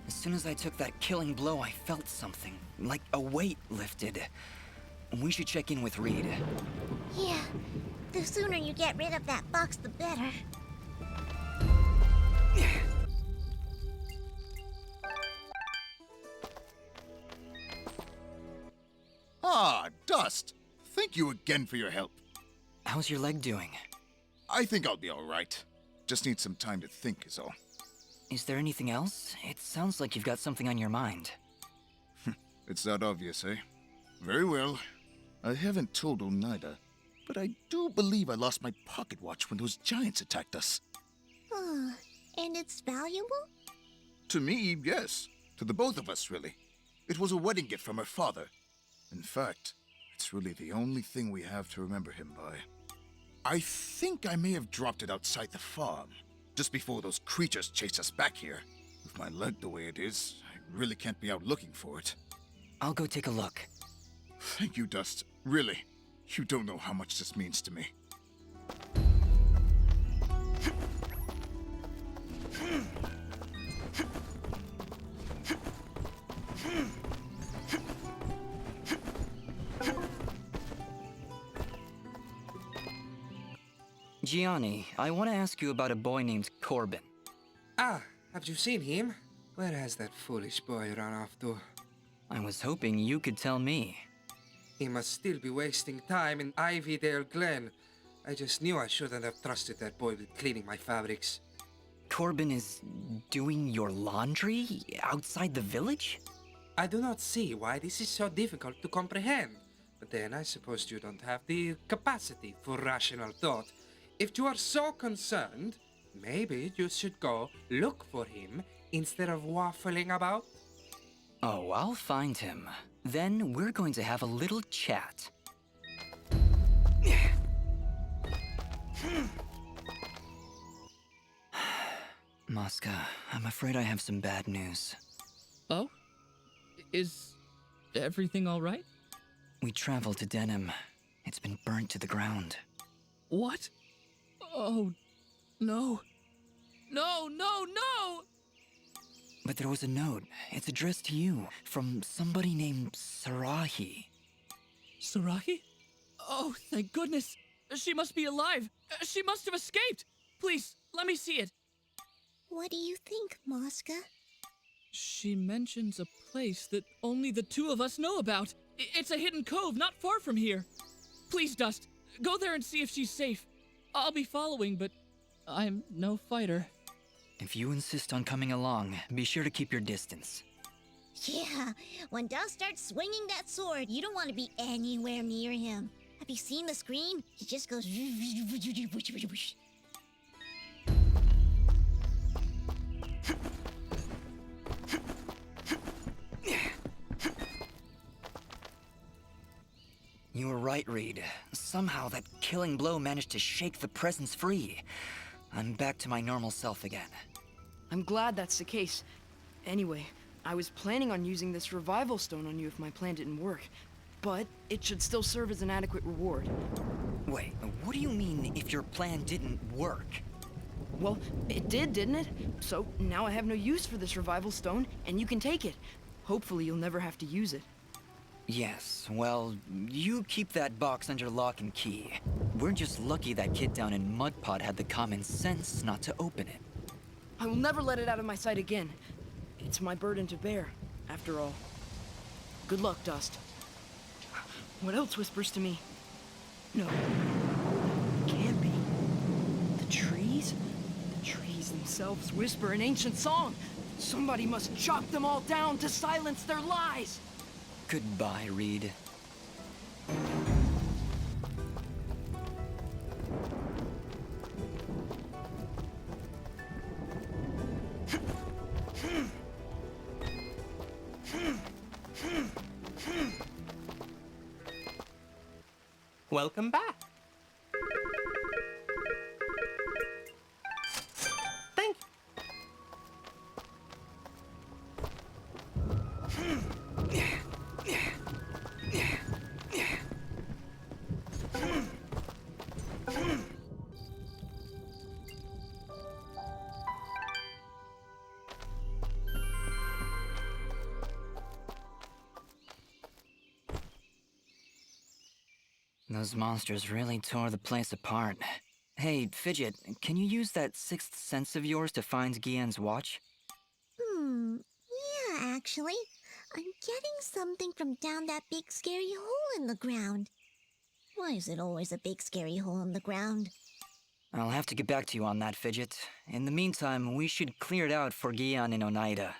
As soon as I took that killing blow, I felt something, like a weight lifted. We should check in with Reed. Yeah, the sooner you get rid of that box, the better. Ah, Dust. Thank you again for your help. How's your leg doing? I think I'll be all right. Just need some time to think is all. Is there anything else? It sounds like you've got something on your mind. It's that obvious, eh? Very well. I haven't told Oneida, but I do believe I lost my pocket watch when those giants attacked us. And it's valuable? To me, yes. To the both of us, really. It was a wedding gift from her father. In fact, it's really the only thing we have to remember him by. I think I may have dropped it outside the farm, just before those creatures chased us back here. With my leg the way it is, I really can't be out looking for it. I'll go take a look. Thank you, Dust. Really. You don't know how much this means to me. Gianni, I want to ask you about a boy named Corbin. Ah, have you seen him? Where has that foolish boy run off to? I was hoping you could tell me. He must still be wasting time in Ivydale Glen. I just knew I shouldn't have trusted that boy with cleaning my fabrics. Corbin is doing your laundry outside the village? I do not see why this is so difficult to comprehend. But then I suppose you don't have the capacity for rational thought. If you are so concerned, maybe you should go look for him instead of waffling about. Oh, I'll find him. Then we're going to have a little chat. Mosca, I'm afraid I have some bad news. Oh? Is everything all right? We traveled to Denim. It's been burnt to the ground. What? Oh, no. No, no, no! But there was a note. It's addressed to you from somebody named Sarahi. Sarahi? Oh, thank goodness. She must be alive. She must have escaped. Please, let me see it. What do you think, Mosca? She mentions a place that only the two of us know about. It's a hidden cove not far from here. Please, Dust, go there and see if she's safe. I'll be following, but I'm no fighter. If you insist on coming along, be sure to keep your distance. Yeah, when Dust starts swinging that sword, you don't want to be anywhere near him. Have you seen the screen? He just goes... You were right, Reed. Somehow that killing blow managed to shake the presence free. I'm back to my normal self again. I'm glad that's the case. Anyway, I was planning on using this revival stone on you if my plan didn't work, but it should still serve as an adequate reward. Wait, what do you mean if your plan didn't work? Well, it did, didn't it? So now I have no use for this revival stone, and you can take it. Hopefully you'll never have to use it. Yes, well, you keep that box under lock and key. We're just lucky that kid down in Mudpot had the common sense not to open it. I will never let it out of my sight again. It's my burden to bear, after all. Good luck, Dust. What else whispers to me? No. It can't be. The trees? The trees themselves whisper an ancient song. Somebody must chop them all down to silence their lies! Goodbye, Reed. Welcome back. Thank Those monsters really tore the place apart. Hey, Fidget, can you use that sixth sense of yours to find Guillen's watch? Yeah, actually. I'm getting something from down that big scary hole in the ground. Why is it always a big scary hole in the ground? I'll have to get back to you on that, Fidget. In the meantime, we should clear it out for Guillen and Oneida.